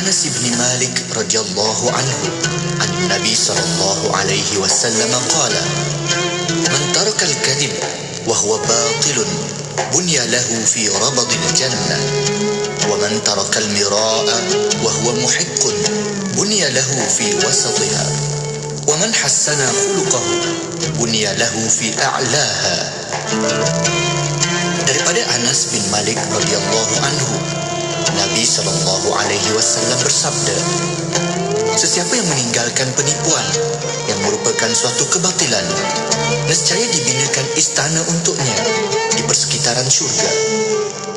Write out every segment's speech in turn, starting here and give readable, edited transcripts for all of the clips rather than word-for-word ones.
Anas bin Malik radhiyallahu anhu an Nabi sallallahu alaihi wasallam qala man taraka al-kadhib wa huwa batilun bunya lahu fi rabadil jannah wa man taraka al-mira'a wa huwa muhiqqun bunya lahu fi wasatiha wa man hassana khuluquhu bunya lahu fi a'laha. Daripada Anas bin Malik radhiyallahu anhu, Nabi SAW bersabda, sesiapa yang meninggalkan penipuan yang merupakan suatu kebatilan, nescaya dibinakan istana untuknya di persekitaran syurga.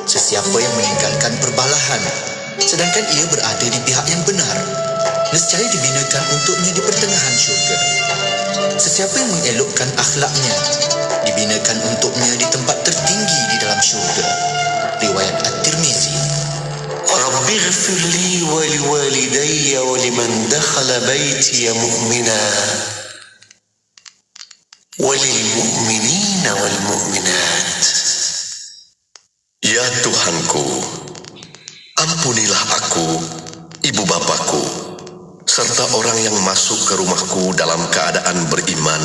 Sesiapa yang meninggalkan perbalahan, sedangkan ia berada di pihak yang benar, nescaya dibinakan untuknya di pertengahan syurga. Sesiapa yang mengelokkan akhlaknya, dibinakan untuknya di tempat tertinggi di dalam syurga. Riwayat At-Tirmizi. رب اغفر لي ولوالدي ولمن دخل بيتي مؤمنا وللمؤمنين والمؤمنات. Ya Tuhanku, ampunilah aku, ibu bapaku, serta orang yang masuk ke rumahku dalam keadaan beriman,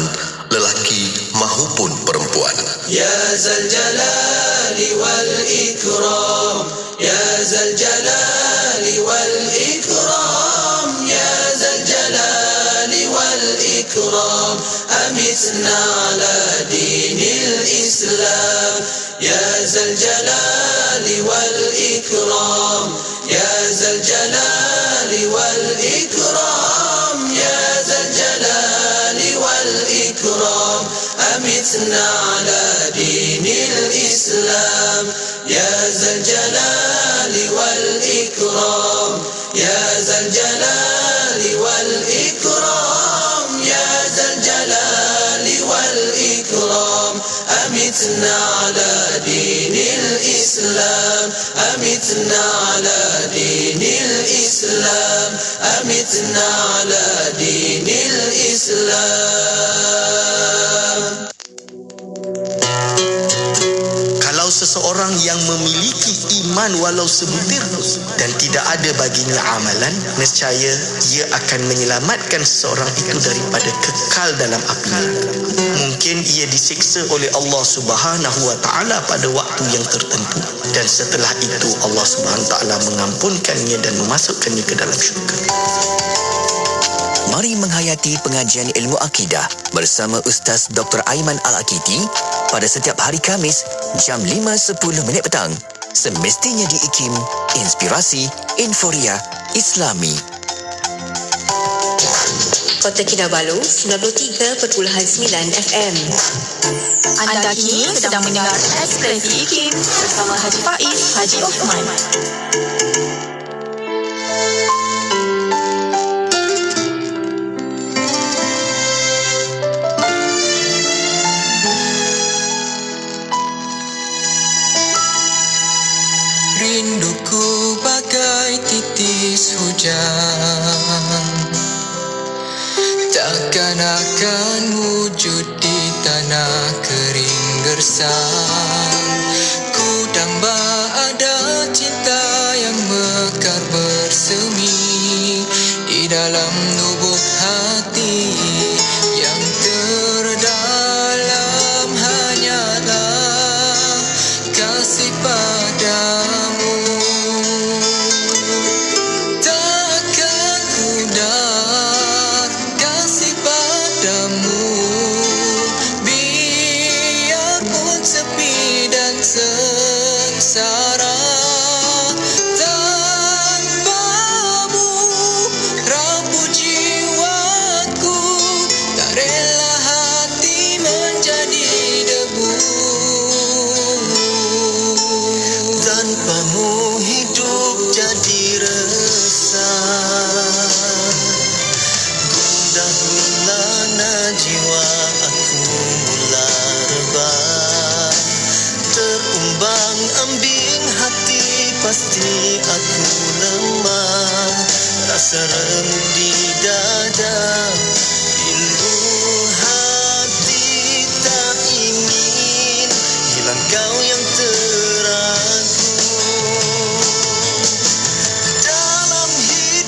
lelaki maupun perempuan. Ya Zal Jalali wal Ikram, Ya Zal Jalali wal Ikram, Ya Zal Jalali wal Ikram, amitna ala dinil Islam. Ya Zal Jalali wal Ikram, Ya Zal Jalali wal Ikram, Ya Zal Jalali wal Ikram, amitna ala dinil Islam. Ya Zal Jalali wal Ikram, Ya Zal Jalali wal Ikram, Ya Zal Jalali wal Ikram, amitna ala dinil Islam, amitna ala dinil Islam, amitna ala dinil Islam. Seseorang yang memiliki iman walau sebutir dan tidak ada baginya amalan, nescaya ia akan menyelamatkan seseorang itu daripada kekal dalam api. Mungkin ia disiksa oleh Allah Subhanahu wa taala pada waktu yang tertentu, dan setelah itu Allah Subhanahu wa taala mengampunkannya dan memasukkannya ke dalam syurga. Mari menghayati pengajian ilmu akidah bersama Ustaz Dr. Aiman Al-Akiti pada setiap hari Khamis jam 5.10 petang. Semestinya di IKIM, Inspirasi Inforia Islami. Kota Kinabalu 93.9 FM. Anda kini sedang mendengar Ekspresi IKIM bersama Haji Faiz Haji Osman. Rinduku bagai titis hujan, takkan akan wujud di tanah kering gersang. Ku damba ada cinta yang mekar bersemi di dalam lubuk hati yang terdalam, hanyalah kasih padamu. Pasti aku lemah, rasa remuk di dada, pilu hati tak ingin hilang kau yang teragung. Dalam hidup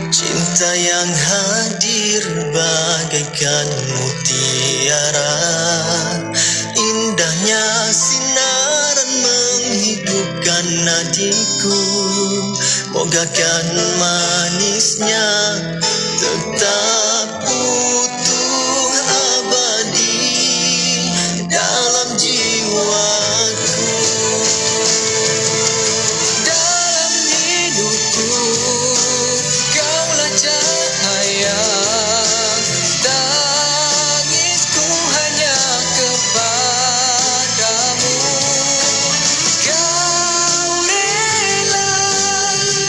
Cinta yang hadir bagaikan mutiara, indahnya sinaran menghidupkan nadiku, mogakan manisnya tetap utuh abadi dalam jiwaku. Dalam hidupku kaulah cahaya, tangisku hanya kepadamu. Kau rela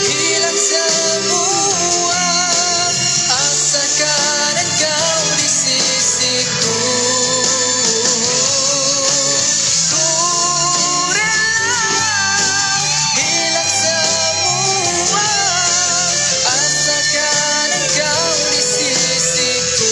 hilang semua, asalkan engkau di sisiku. Ku rela hilang semua, asalkan engkau di sisiku.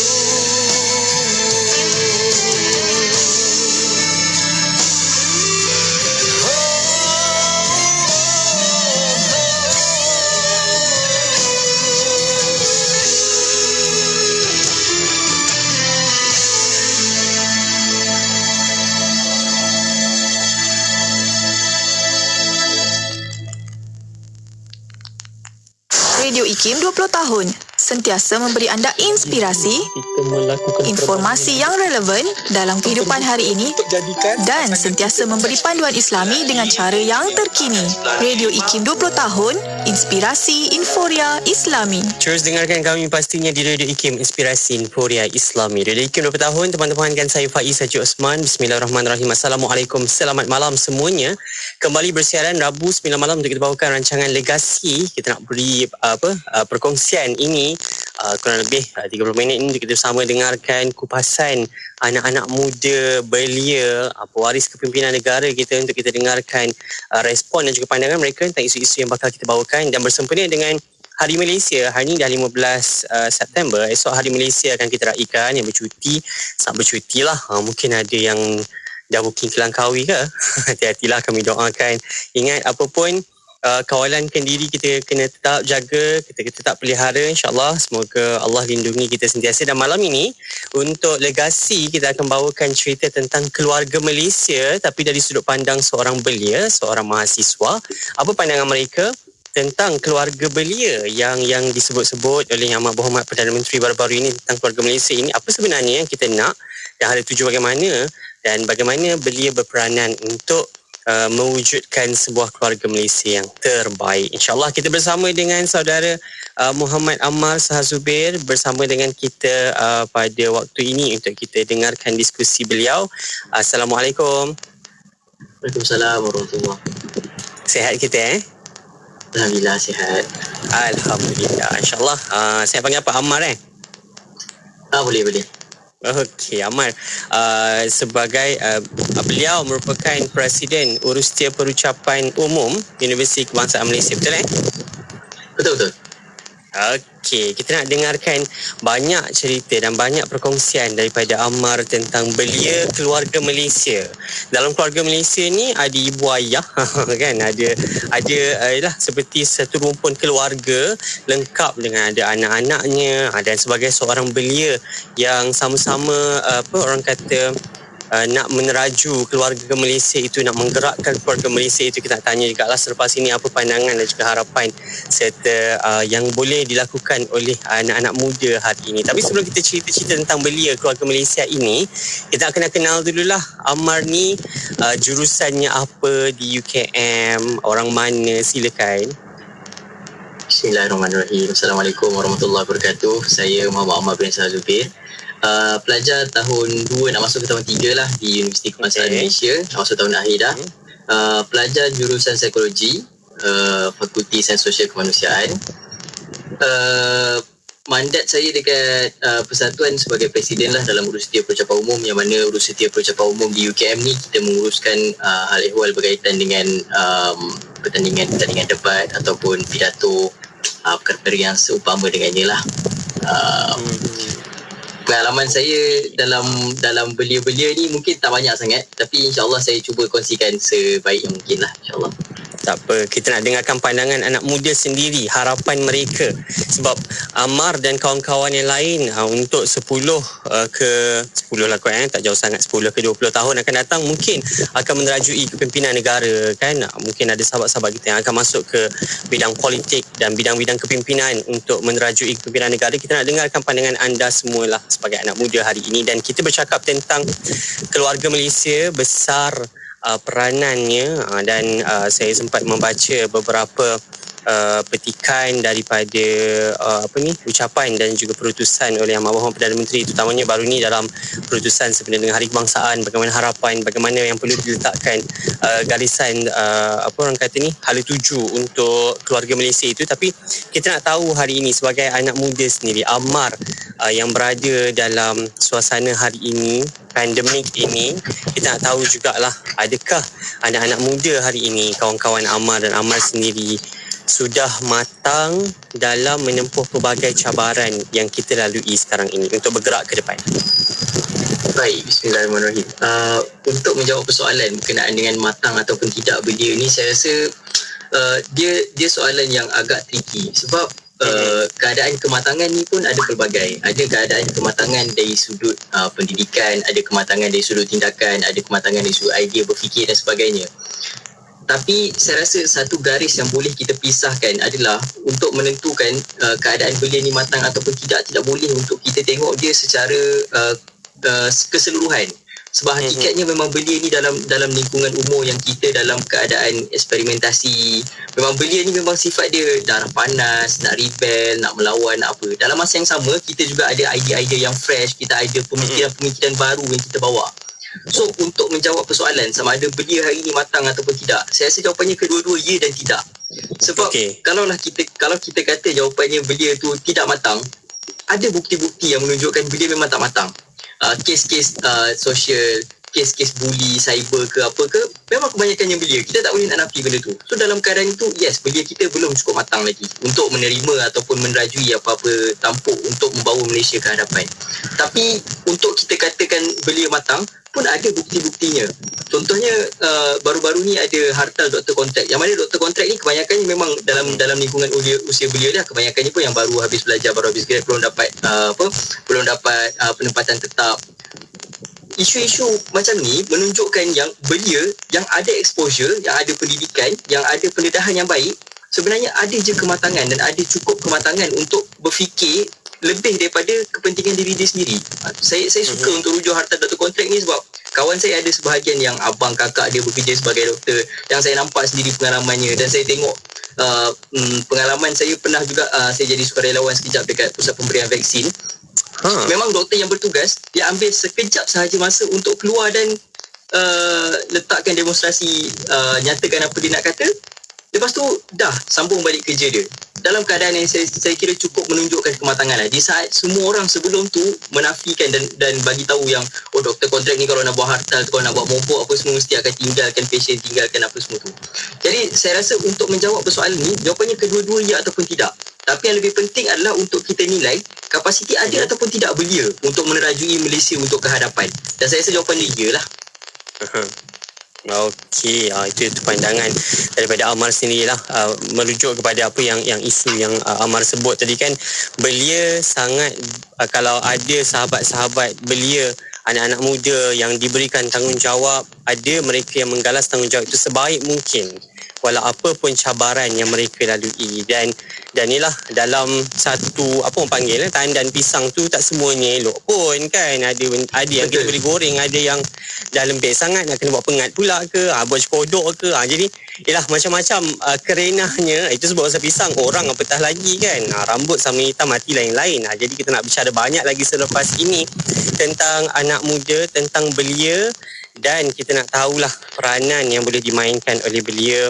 Radio IKIM 20 tahun. Sentiasa memberi anda inspirasi, informasi yang relevan dalam kehidupan hari ini dan sentiasa memberi panduan Islami dengan cara yang terkini. Radio IKIM 20 tahun, inspirasi Inforia Islami. Terus dengarkan kami pastinya di Radio IKIM, Inspirasi Inforia Islami. Radio IKIM 20 tahun, teman-teman, kan saya Faiz Haji Osman. Bismillahirrahmanirrahim. Assalamualaikum, selamat malam semuanya. Kembali bersiaran Rabu 9 malam untuk kita bawakan rancangan Legasi. Kita nak beri perkongsian ini kurang lebih 30 minit ini untuk kita bersama dengarkan kupasan anak-anak muda belia, pewaris kepimpinan negara kita, untuk kita dengarkan respon dan juga pandangan mereka tentang isu-isu yang bakal kita bawakan. Dan bersempena dengan Hari Malaysia, hari ini dah 15 September, esok Hari Malaysia akan kita raikan. Yang bercuti, sangat bercuti lah. Mungkin ada yang dah booking ke Langkawi ke? Hati-hatilah, kami doakan. Ingat, apa pun kawalankan diri, kita kena tetap jaga, kita tetap pelihara, insyaAllah. Semoga Allah lindungi kita sentiasa. Dan malam ini untuk Legasi, kita akan bawakan cerita tentang keluarga Malaysia, tapi dari sudut pandang seorang belia, seorang mahasiswa. Apa pandangan mereka tentang keluarga belia yang disebut-sebut oleh Yang Amat Berhormat Perdana Menteri baru-baru ini tentang keluarga Malaysia ini? Apa sebenarnya yang kita nak dan hal tuju bagaimana, dan bagaimana belia berperanan untuk mewujudkan sebuah keluarga Malaysia yang terbaik. InsyaAllah kita bersama dengan saudara Muhammad Ammar Sahazubir bersama dengan kita pada waktu ini untuk kita dengarkan diskusi beliau. Assalamualaikum. Waalaikumsalam warahmatullahi. Sihat kita Alhamdulillah sihat. Alhamdulillah. InsyaAllah. Saya panggil apa? Ammar Boleh. Okey, Ammar. Sebagai beliau merupakan Presiden Urustia Perucapan Umum Universiti Kebangsaan Malaysia, betul Betul. Okey, kita nak dengarkan banyak cerita dan banyak perkongsian daripada Ammar tentang belia keluarga Malaysia. Dalam keluarga Malaysia ni ada ibu ayah kan, ada seperti satu rumpun keluarga lengkap dengan ada anak-anaknya, dan sebagai seorang belia yang sama-sama orang kata nak meneraju keluarga Malaysia itu, nak menggerakkan keluarga Malaysia itu, kita nak tanya juga lah selepas ini apa pandangan dan juga harapan serta yang boleh dilakukan oleh anak-anak muda hari ini. Tapi sebelum kita cerita-cerita tentang belia keluarga Malaysia ini, kita kena kenal dululah Ammar ni jurusannya apa di UKM, orang mana, silakan. Bismillahirrahmanirrahim. Assalamualaikum warahmatullahi wabarakatuh. Saya Muhammad Ammar bin Sahazubir. Pelajar tahun 2 nak masuk ke tahun 3 lah di Universiti Kebangsaan Malaysia. Nak masuk tahun akhir dah. Pelajar jurusan psikologi, Fakulti Sains Sosial Kemanusiaan. Mandat saya dekat persatuan sebagai presiden lah dalam Urusia Perucapan Umum, yang mana Urusia Perucapan Umum di UKM ni kita menguruskan hal ehwal berkaitan dengan pertandingan debat ataupun pidato, perkara yang seumpama dengannya lah. Pengalaman saya dalam belia-belia ni mungkin tak banyak sangat, tapi insyaAllah saya cuba kongsikan sebaik yang mungkin lah, insyaAllah. Tak apa, kita nak dengarkan pandangan anak muda sendiri, harapan mereka. Sebab Ammar dan kawan-kawan yang lain untuk 10 lah kot, tak jauh sangat, 10 ke 20 tahun akan datang mungkin akan menerajui kepimpinan negara kan. Mungkin ada sahabat-sahabat kita yang akan masuk ke bidang politik dan bidang-bidang kepimpinan untuk menerajui kepimpinan negara. Kita nak dengarkan pandangan anda semualah sebagai anak muda hari ini, dan kita bercakap tentang keluarga Malaysia besar peranannya, dan saya sempat membaca beberapa petikan daripada ucapan dan juga perutusan oleh Yang Maha Perdana Menteri, terutamanya baru ni dalam perutusan sebenarnya dengan Hari Kebangsaan, bagaimana harapan, bagaimana yang perlu diletakkan garisan orang kata ni hala tuju untuk keluarga Malaysia itu. Tapi kita nak tahu hari ini sebagai anak muda sendiri, Ammar yang berada dalam suasana hari ini, pandemik ini, kita nak tahu jugalah, adakah anak-anak muda hari ini, kawan-kawan Ammar dan Ammar sendiri sudah matang dalam menempuh pelbagai cabaran yang kita lalui sekarang ini untuk bergerak ke depan? Baik, bismillahirrahmanirrahim. Untuk menjawab persoalan berkenaan dengan matang ataupun tidak belia ni, saya rasa dia soalan yang agak tricky. Sebab keadaan kematangan ni pun ada pelbagai. Ada keadaan kematangan dari sudut pendidikan, ada kematangan dari sudut tindakan, ada kematangan dari sudut idea berfikir dan sebagainya. Tapi saya rasa satu garis yang boleh kita pisahkan adalah untuk menentukan keadaan belia ni matang ataupun tidak boleh untuk kita tengok dia secara keseluruhan. Sebab hakikatnya memang belia ni dalam lingkungan umur yang kita dalam keadaan eksperimentasi, memang belia ni memang sifat dia darah panas, nak rebel, nak melawan, nak apa. Dalam masa yang sama, kita juga ada idea-idea yang fresh, kita ada pemikiran-pemikiran baru yang kita bawa. So, untuk menjawab persoalan sama ada belia hari ini matang ataupun tidak, saya rasa jawapannya kedua-dua ya dan tidak. Sebab kalau kita kata jawapannya belia tu tidak matang, ada bukti-bukti yang menunjukkan belia memang tak matang. Kes-kes sosial, kes-kes bully, cyber ke apa ke, memang kebanyakannya belia. Kita tak boleh nak nafi benda tu. So dalam keadaan itu, yes, belia kita belum cukup matang lagi untuk menerima ataupun menerajui apa-apa tampuk untuk membawa Malaysia ke hadapan. Tapi untuk kita katakan belia matang pun ada bukti-buktinya. Contohnya baru-baru ni ada harta doktor kontrak. Yang mana doktor kontrak ni kebanyakannya memang dalam lingkungan usia belia dah, kebanyakannya pun yang baru habis belajar, baru habis grad, belum dapat penempatan tetap. Isu-isu macam ni menunjukkan yang belia yang ada exposure, yang ada pendidikan, yang ada pendedahan yang baik, sebenarnya ada je kematangan dan ada cukup kematangan untuk berfikir lebih daripada kepentingan diri dia sendiri. Saya suka untuk rujuk harta doktor kontrak ni sebab kawan saya ada sebahagian yang abang kakak dia bekerja sebagai doktor, yang saya nampak sendiri pengalamannya, dan saya tengok pengalaman saya pernah juga saya jadi sukarelawan sekejap dekat pusat pemberian vaksin. Memang doktor yang bertugas, dia ambil sekejap sahaja masa untuk keluar dan letakkan demonstrasi, nyatakan apa dia nak kata. Lepas tu dah sambung balik kerja dia. Dalam keadaan yang saya kira cukup menunjukkan kematangan lah. Di saat semua orang sebelum tu menafikan dan bagi tahu yang doktor kontrak ni kalau nak buat harta, kalau nak buat momok apa semua mesti akan tinggalkan pasien, tinggalkan apa semua tu. Jadi saya rasa untuk menjawab persoalan ni, jawapannya kedua-dua ya ataupun tidak. Tapi yang lebih penting adalah untuk kita nilai kapasiti ada ataupun tidak belia untuk menerajui Malaysia untuk kehadapan. Dan saya rasa jawapan dia ya lah. Okey, itu pandangan daripada Ammar sendirilah, merujuk kepada apa yang isu yang Ammar sebut tadi kan. Belia sangat, kalau ada sahabat-sahabat belia, anak-anak muda yang diberikan tanggungjawab, ada mereka yang menggalas tanggungjawab itu sebaik mungkin walau apa pun cabaran yang mereka lalui. Dan inilah dalam satu apa orang panggil tandan pisang tu tak semuanya elok pun kan. Ada yang kita boleh goreng, ada yang dah lembek sangat nak kena buat pengat pula ke, buat kodok ke. Jadi ialah macam-macam kerenahnya. Itu sebab pasal pisang orang apatah lagi kan, rambut sama hitam mati lain-lain. Jadi kita nak bicara banyak lagi selepas ini tentang anak muda, tentang belia, dan kita nak tahulah peranan yang boleh dimainkan oleh belia.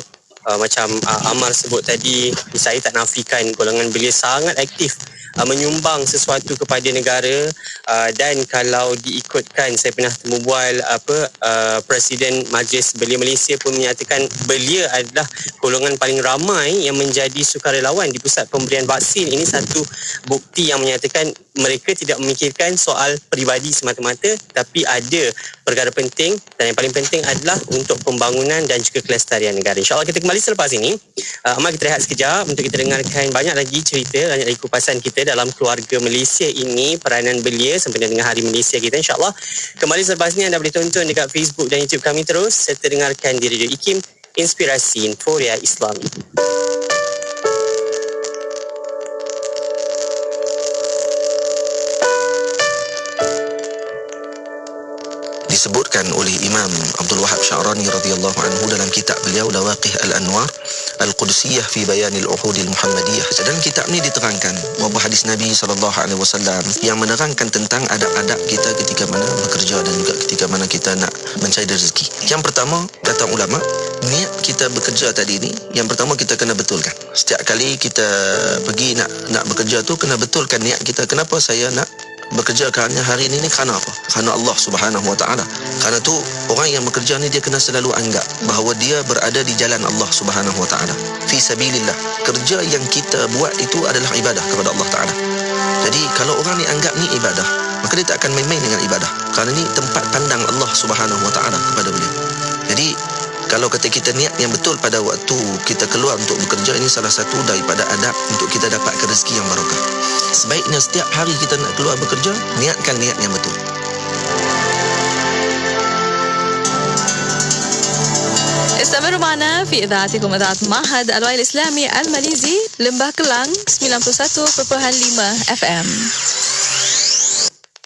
Macam Ammar sebut tadi, saya tak nafikan golongan belia sangat aktif menyumbang sesuatu kepada negara, Dan kalau diikutkan, saya pernah temu bual Presiden Majlis Belia Malaysia pun menyatakan belia adalah golongan paling ramai yang menjadi sukarelawan di pusat pemberian vaksin. Ini satu bukti yang menyatakan mereka tidak memikirkan soal peribadi semata-mata, tapi ada perkara penting, dan yang paling penting adalah untuk pembangunan dan juga kelestarian negara. InsyaAllah kita kembali selepas ini. Amal, kita rehat sekejap untuk kita dengarkan banyak lagi cerita, banyak lagi kupasan kita dalam keluarga Malaysia ini, peranan belia sempena dengan Hari Malaysia kita. InsyaAllah kembali selepas ini. Anda boleh tonton dekat Facebook dan YouTube kami terus, serta dengarkan di Radio IKIM, Inspirasi Inforia Islami. Disebutkan oleh Imam Abdul Wahab Sya'rani radhiyallahu anhu dalam kitab beliau Lawaqih Al-Anwar Al-Qudsiyah fi Bayanil Uhudil Muhammadiyah. Dalam kitab ni diterangkan beberapa hadis Nabi SAW yang menerangkan tentang adab-adab kita ketika mana bekerja dan juga ketika mana kita nak mencari rezeki. Yang pertama, kata ulama, niat kita bekerja tadi ni, yang pertama kita kena betulkan. Setiap kali kita pergi nak bekerja tu, kena betulkan niat kita. Kenapa saya nak bekerja kerana hari ini ni, kerana apa? Kerana Allah Subhanahu Wa Taala. Kerana tu orang yang bekerja ni dia kena selalu anggap bahawa dia berada di jalan Allah Subhanahu Wa Taala. Fi sabilillah. Kerja yang kita buat itu adalah ibadah kepada Allah Taala. Jadi kalau orang ni anggap ni ibadah, maka dia tak akan main-main dengan ibadah. Kerana ni tempat pandang Allah Subhanahu Wa Taala kepada beliau. Jadi kalau kata kita niat yang betul pada waktu kita keluar untuk bekerja, ini salah satu daripada adab untuk kita dapatkan rezeki yang barakah. Sebaiknya setiap hari kita nak keluar bekerja, niatkan niat yang betul. استمروا معنا في إذاعتكم إذاعة معهد الوعي الإسلامي الماليزي Lembah Kelang 91.5 FM.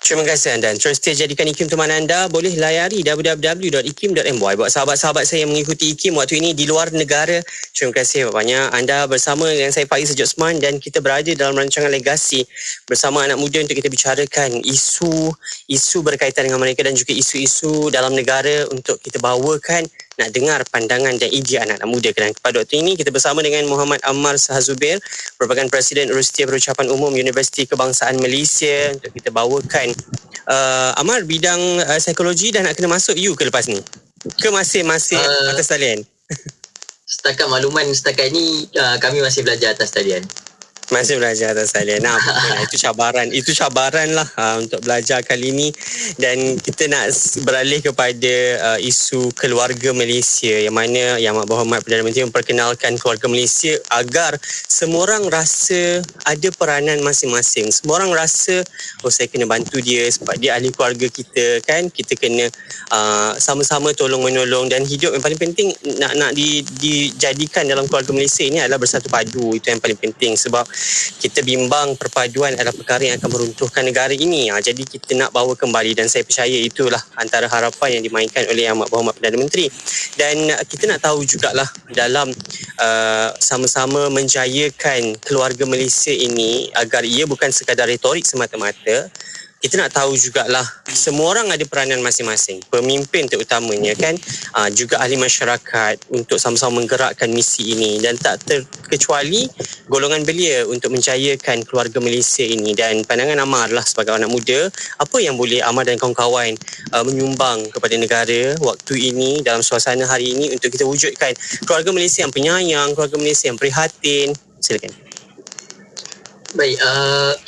Terima kasih anda. Terus setia jadikan IKIM teman anda. Boleh layari www.ikim.my. Buat sahabat-sahabat saya yang mengikuti IKIM waktu ini di luar negara, terima kasih banyak. Anda bersama dengan saya Faiz Haji Osman, dan kita berada dalam rancangan Legasi bersama anak muda untuk kita bicarakan isu berkaitan dengan mereka dan juga isu-isu dalam negara untuk kita bawakan, nak dengar pandangan dan idea anak-anak muda. Dan pada waktu ini kita bersama dengan Muhammad Ammar Sahazubair, merupakan Presiden Urusia Perucapan Umum Universiti Kebangsaan Malaysia, untuk kita bawakan Ammar, bidang psikologi dah nak kena masuk U ke lepas ni? Ke masih atas talian? Setakat makluman setakat ni kami masih belajar atas talian. Masih belajar atas talian. Itu cabaran lah untuk belajar kali ini. Dan kita nak beralih kepada isu keluarga Malaysia, yang mana Yang Amat Berhormat Perdana Menteri memperkenalkan keluarga Malaysia agar semua orang rasa ada peranan masing-masing. Semua orang rasa, saya kena bantu dia sebab dia ahli keluarga kita, kan? Kita kena sama-sama tolong-menolong, dan hidup yang paling penting nak dijadikan dalam keluarga Malaysia ini adalah bersatu padu. Itu yang paling penting, sebab kita bimbang perpaduan adalah perkara yang akan meruntuhkan negara ini. Jadi kita nak bawa kembali, dan saya percaya itulah antara harapan yang dimainkan oleh Yang Amat Berhormat Perdana Menteri. Dan kita nak tahu jugalah dalam sama-sama menjayakan keluarga Malaysia ini agar ia bukan sekadar retorik semata-mata. Kita nak tahu jugalah semua orang ada peranan masing-masing. Pemimpin terutamanya, kan, juga ahli masyarakat untuk sama-sama menggerakkan misi ini, dan tak terkecuali golongan belia untuk menjayakan keluarga Malaysia ini. Dan pandangan Ammar lah sebagai anak muda, apa yang boleh Ammar dan kawan-kawan menyumbang kepada negara waktu ini dalam suasana hari ini untuk kita wujudkan keluarga Malaysia yang penyayang, keluarga Malaysia yang prihatin. Silakan. Baik,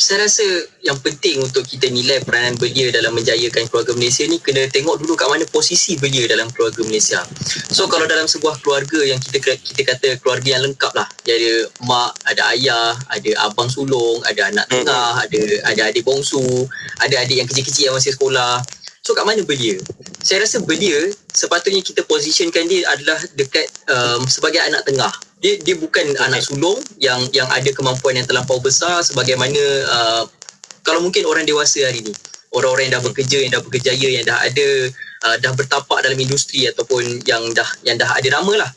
saya rasa yang penting untuk kita nilai peranan belia dalam menjayakan keluarga Malaysia ni, kena tengok dulu kat mana posisi belia dalam keluarga Malaysia. So kalau dalam sebuah keluarga yang kita kata keluarga yang lengkap lah, dia ada mak, ada ayah, ada abang sulung, ada anak tengah, ada adik bongsu, ada adik yang kecil-kecil yang masih sekolah. So kat mana belia? Saya rasa belia sepatutnya kita positionkan dia adalah dekat sebagai anak tengah. Dia bukan anak sulung yang ada kemampuan yang terlampau besar sebagaimana kalau mungkin orang dewasa hari ni. Orang-orang yang dah bekerja, yang dah berkejaya, yang dah ada dah bertapak dalam industri ataupun yang dah ada nama lah.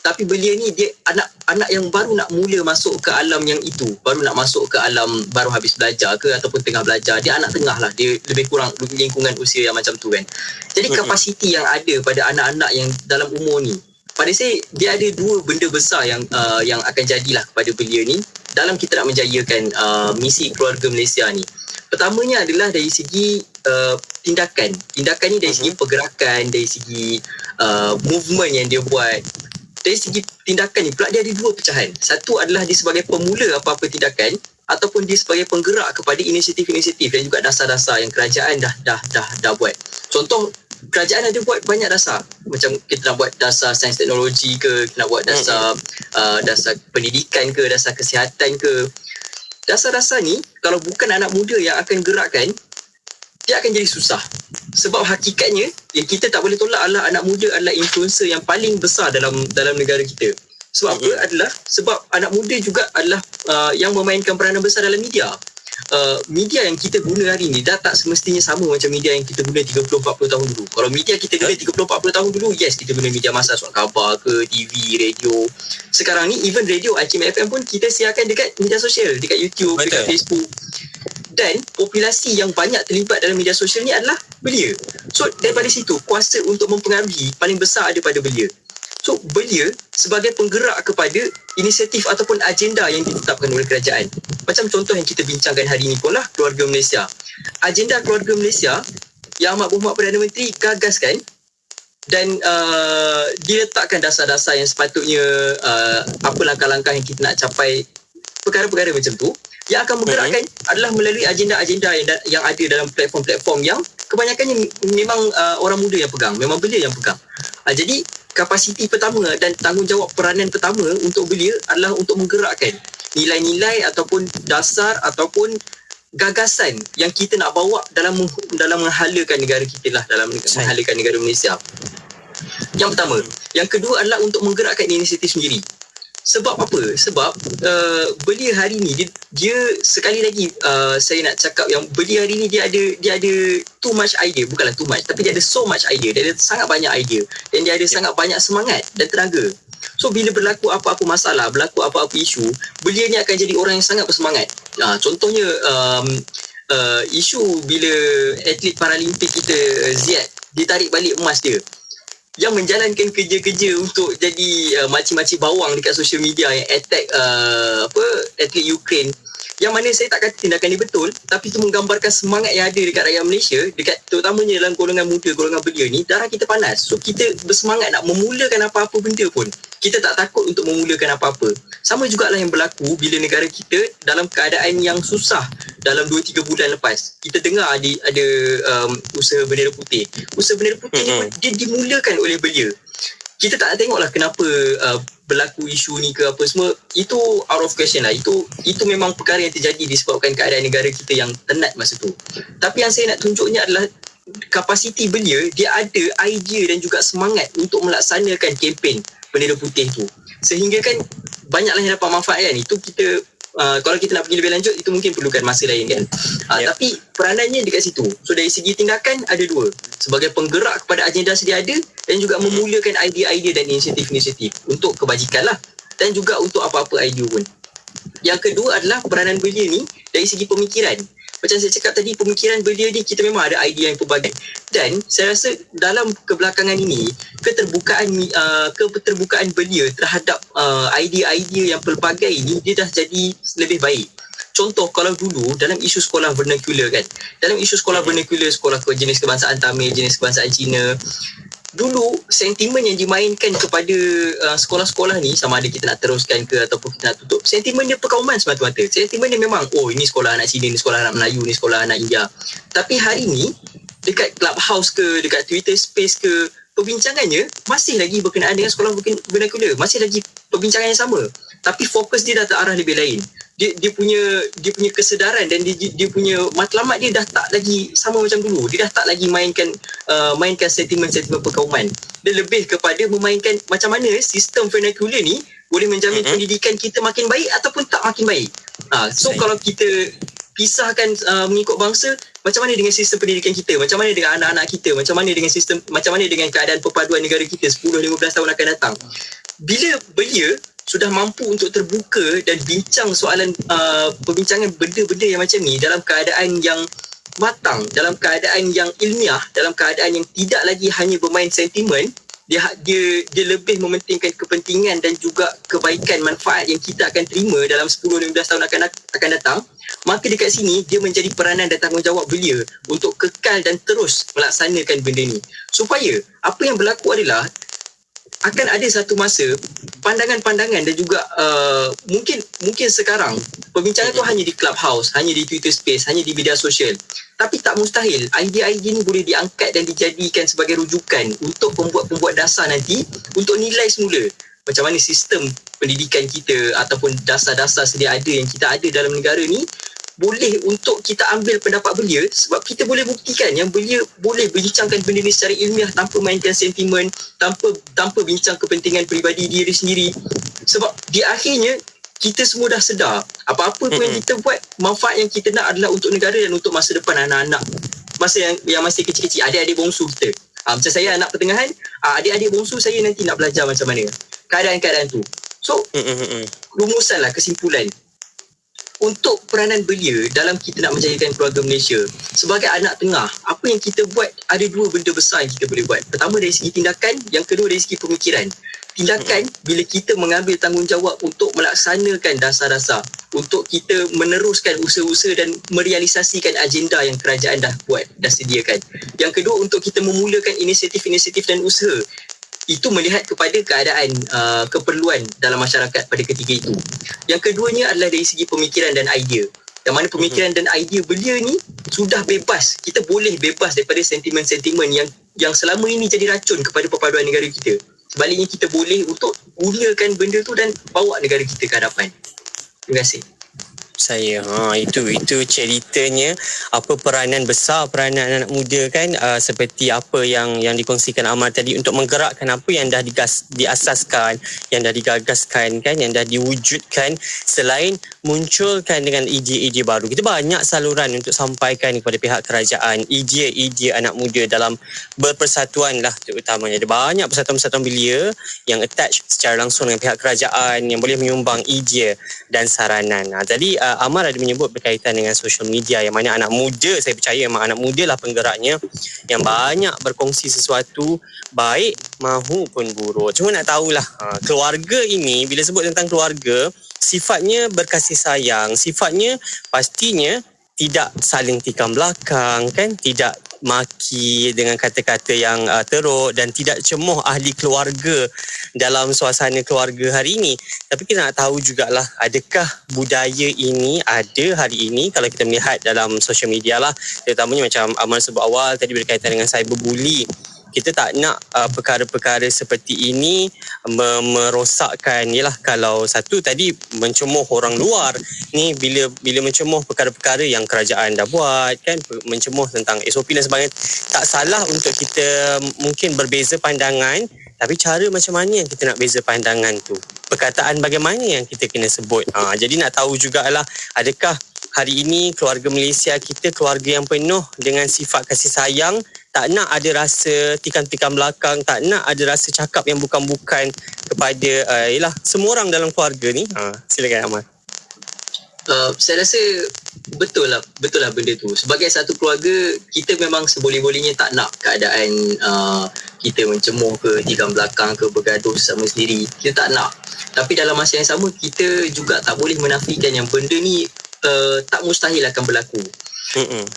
Tapi belia ni dia anak yang baru nak mula masuk ke alam yang itu, baru nak masuk ke alam, baru habis belajar ke ataupun tengah belajar. Dia anak tengah lah, dia lebih kurang lingkungan usia yang macam tu, kan. Jadi kapasiti yang ada pada anak-anak yang dalam umur ni, pada saya dia ada dua benda besar yang akan jadilah kepada belia ni dalam kita nak menjayakan misi keluarga Malaysia ni. Pertamanya adalah dari segi tindakan. Tindakan ni dari segi pergerakan, dari segi movement yang dia buat. Dari segi tindakan ni pula dia ada dua pecahan. Satu adalah dia sebagai pemula apa-apa tindakan, ataupun dia sebagai penggerak kepada inisiatif-inisiatif dan juga dasar-dasar yang kerajaan dah buat. Contoh, kerajaan ada buat banyak dasar. Macam kita nak buat dasar sains teknologi ke, kita nak buat dasar dasar pendidikan ke, dasar kesihatan ke. Dasar-dasar ni kalau bukan anak muda yang akan gerakkan, dia akan jadi susah. Sebab hakikatnya yang kita tak boleh tolak adalah anak muda adalah influencer yang paling besar dalam negara kita. Sebab apa? Adalah sebab anak muda juga adalah yang memainkan peranan besar dalam media. Media yang kita guna hari ni dah tak semestinya sama macam media yang kita guna 30-40 tahun dulu. Kalau media kita guna 30-40 tahun dulu, yes, kita guna media masa, surat khabar ke, TV, radio. Sekarang ni even radio IKIM FM pun kita siarkan dekat media sosial, dekat YouTube, dekat Facebook. Dan populasi yang banyak terlibat dalam media sosial ni adalah belia. So daripada situ, kuasa untuk mempengaruhi paling besar ada pada belia. So belia sebagai penggerak kepada inisiatif ataupun agenda yang ditetapkan oleh kerajaan. Macam contoh yang kita bincangkan hari ini pun lah, Keluarga Malaysia. Agenda Keluarga Malaysia yang Amat Berhormat Perdana Menteri gagaskan dan diletakkan dasar-dasar yang sepatutnya apa langkah-langkah yang kita nak capai, perkara-perkara macam tu. Yang akan menggerakkan adalah melalui agenda-agenda yang ada dalam platform-platform yang kebanyakannya memang orang muda yang pegang, memang belia yang pegang. Jadi kapasiti pertama dan tanggungjawab peranan pertama untuk belia adalah untuk menggerakkan nilai-nilai ataupun dasar ataupun gagasan yang kita nak bawa dalam menghalakan negara kita lah, dalam menghalakan negara Malaysia. Yang pertama. Yang kedua adalah untuk menggerakkan inisiatif sendiri. Sebab apa? Sebab belia hari ni dia sekali lagi saya nak cakap yang belia hari ni dia ada too much idea, bukanlah too much, tapi dia ada so much idea, dia ada sangat banyak idea dan dia ada sangat banyak semangat dan tenaga. So bila berlaku apa-apa masalah, berlaku apa-apa isu, belia ni akan jadi orang yang sangat bersemangat. Contohnya isu bila atlet Paralimpik kita Ziad ditarik balik emas dia, yang menjalankan kerja-kerja untuk jadi makcik-makcik bawang dekat social media yang attack atlet Ukraine, yang mana saya tak kata tindakan ni betul, tapi itu menggambarkan semangat yang ada dekat rakyat Malaysia, dekat terutamanya dalam golongan muda, golongan belia ni. Darah kita panas, so kita bersemangat nak memulakan apa-apa benda pun. Kita tak takut untuk memulakan apa-apa. Sama jugalah yang berlaku bila negara kita dalam keadaan yang susah dalam 2-3 bulan lepas. Kita dengar ada usaha bendera putih. Usaha bendera putih ni dia dimulakan oleh belia. Kita tak tengoklah kenapa berlaku isu ni ke apa semua. Itu out of question lah. Itu memang perkara yang terjadi disebabkan keadaan negara kita yang tenat masa tu. Tapi yang saya nak tunjuknya adalah kapasiti belia, dia ada idea dan juga semangat untuk melaksanakan kempen bendera putih tu. Sehingga kan banyaklah yang dapat manfaat kan. Itu kita kalau kita nak pergi lebih lanjut, itu mungkin perlukan masa lain kan. Tapi peranannya dekat situ. So dari segi tindakan ada dua. Sebagai penggerak kepada agenda sedia ada dan juga memulakan idea-idea dan inisiatif-inisiatif untuk kebajikan lah. Dan juga untuk apa-apa idea pun. Yang kedua adalah peranan belia ni dari segi pemikiran. Macam saya cakap tadi, pemikiran belia ni kita memang ada idea yang pelbagai. Dan saya rasa dalam kebelakangan ini, keterbukaan belia terhadap idea-idea yang pelbagai ni, dia dah jadi lebih baik. Contoh, kalau dulu dalam isu sekolah vernacular kan, dalam isu sekolah vernacular, sekolah jenis kebangsaan Tamil, jenis kebangsaan Cina, dulu sentimen yang dimainkan kepada sekolah-sekolah ni, sama ada kita nak teruskan ke ataupun kita nak tutup, sentimen dia perkauman semata-mata. Sentimen dia memang, oh ini sekolah anak Cina, ni sekolah anak Melayu, ni sekolah anak India. Tapi hari ni dekat Clubhouse ke, dekat Twitter Space ke, perbincangannya masih lagi berkenaan dengan sekolah vernacular, masih lagi perbincangan yang sama. Tapi fokus dia dah terarah lebih lain. Dia punya kesedaran dan dia punya matlamat dia dah tak lagi sama macam dulu. Dia dah tak lagi mainkan sentimen-sentimen perkauman. Dia lebih kepada memainkan macam mana sistem vernacular ni boleh menjamin pendidikan kita makin baik ataupun tak makin baik. So kalau kita pisahkan mengikut bangsa, macam mana dengan sistem pendidikan kita, macam mana dengan anak-anak kita, macam mana dengan keadaan perpaduan negara kita 10-15 tahun akan datang. Bila belia sudah mampu untuk terbuka dan bincang soalan perbincangan benda-benda yang macam ni dalam keadaan yang matang, dalam keadaan yang ilmiah, dalam keadaan yang tidak lagi hanya bermain sentimen, dia lebih mementingkan kepentingan dan juga kebaikan manfaat yang kita akan terima dalam 10-15 tahun akan datang. maka dekat sini dia menjadi peranan dan tanggungjawab belia untuk kekal dan terus melaksanakan benda ni. Supaya apa yang berlaku adalah akan ada satu masa pandangan-pandangan dan juga mungkin sekarang perbincangan tu hanya di Clubhouse, hanya di Twitter Space, hanya di media sosial. Tapi tak mustahil idea-idea ni boleh diangkat dan dijadikan sebagai rujukan untuk pembuat-pembuat dasar nanti untuk nilai semula macam mana sistem pendidikan kita ataupun dasar-dasar sedia ada yang kita ada dalam negara ni boleh untuk kita ambil pendapat belia, sebab kita boleh buktikan yang belia boleh bincangkan benda ni secara ilmiah tanpa mainkan sentimen, tanpa bincang kepentingan peribadi diri sendiri. Sebab di akhirnya kita semua dah sedar apa-apa pun yang kita buat, manfaat yang kita nak adalah untuk negara dan untuk masa depan anak-anak masa yang masih kecil-kecil, adik-adik bongsu kita. Macam saya anak pertengahan, adik-adik bongsu saya nanti nak belajar macam mana keadaan-keadaan tu. So rumusanlah, kesimpulan untuk peranan belia dalam kita nak menjadikan keluarga Malaysia sebagai anak tengah, apa yang kita buat, ada dua benda besar yang kita boleh buat. Pertama dari segi tindakan, yang kedua dari segi pemikiran. Tindakan bila kita mengambil tanggungjawab untuk melaksanakan dasar-dasar, untuk kita meneruskan usaha-usaha dan merealisasikan agenda yang kerajaan dah buat, dah sediakan. Yang kedua, untuk kita memulakan inisiatif-inisiatif dan usaha. Itu melihat kepada keadaan keperluan dalam masyarakat pada ketika itu. Yang keduanya adalah dari segi pemikiran dan idea. Yang mana pemikiran dan idea belia ni sudah bebas. Kita boleh bebas daripada sentimen-sentimen yang selama ini jadi racun kepada perpaduan negara kita. Sebaliknya kita boleh untuk gunakan benda tu dan bawa negara kita ke hadapan. Terima kasih. Saya itu ceritanya, apa peranan besar peranan anak muda kan, seperti apa yang dikongsikan Amar tadi, untuk menggerakkan apa yang dah diasaskan, yang dah digagaskan kan, yang dah diwujudkan. Selain munculkan dengan ide-ide baru, kita banyak saluran untuk sampaikan kepada pihak kerajaan ide-ide anak muda dalam berpersatuan lah, terutamanya ada banyak persatuan-persatuan belia yang attach secara langsung dengan pihak kerajaan yang boleh menyumbang ide dan saranan. Tadi Amar ada menyebut berkaitan dengan social media, yang mana anak muda, saya percaya memang anak muda lah penggeraknya, yang banyak berkongsi sesuatu baik mahupun buruk. Cuma nak tahulah, keluarga ini, bila sebut tentang keluarga, sifatnya berkasih sayang, sifatnya pastinya tidak saling tikam belakang kan, tidak maki dengan kata-kata yang teruk dan tidak cemoh ahli keluarga dalam suasana keluarga hari ini. Tapi kita nak tahu jugalah, adakah budaya ini ada hari ini kalau kita melihat dalam social media lah, terutamanya macam Amal sebut awal tadi berkaitan dengan cyberbully. Kita tak nak perkara-perkara seperti ini merosakkan. Yalah, kalau satu tadi mencemoh orang luar ni, bila mencemoh perkara-perkara yang kerajaan dah buat kan, mencemoh tentang SOP dan sebagainya, tak salah untuk kita mungkin berbeza pandangan, tapi cara macam mana yang kita nak beza pandangan tu, perkataan bagaimana yang kita kena sebut. Jadi nak tahu jugalah, adakah hari ini keluarga Malaysia kita keluarga yang penuh dengan sifat kasih sayang, tak nak ada rasa tikam-tikam belakang, tak nak ada rasa cakap yang bukan-bukan kepada semua orang dalam keluarga ni. Silakan Ahmad. Saya rasa betul lah benda tu. Sebagai satu keluarga, kita memang seboleh-bolehnya tak nak keadaan kita mencemoh ke, tikam belakang ke, bergaduh sama sendiri. Kita tak nak. Tapi dalam masa yang sama, kita juga tak boleh menafikan yang benda ni tak mustahil akan berlaku.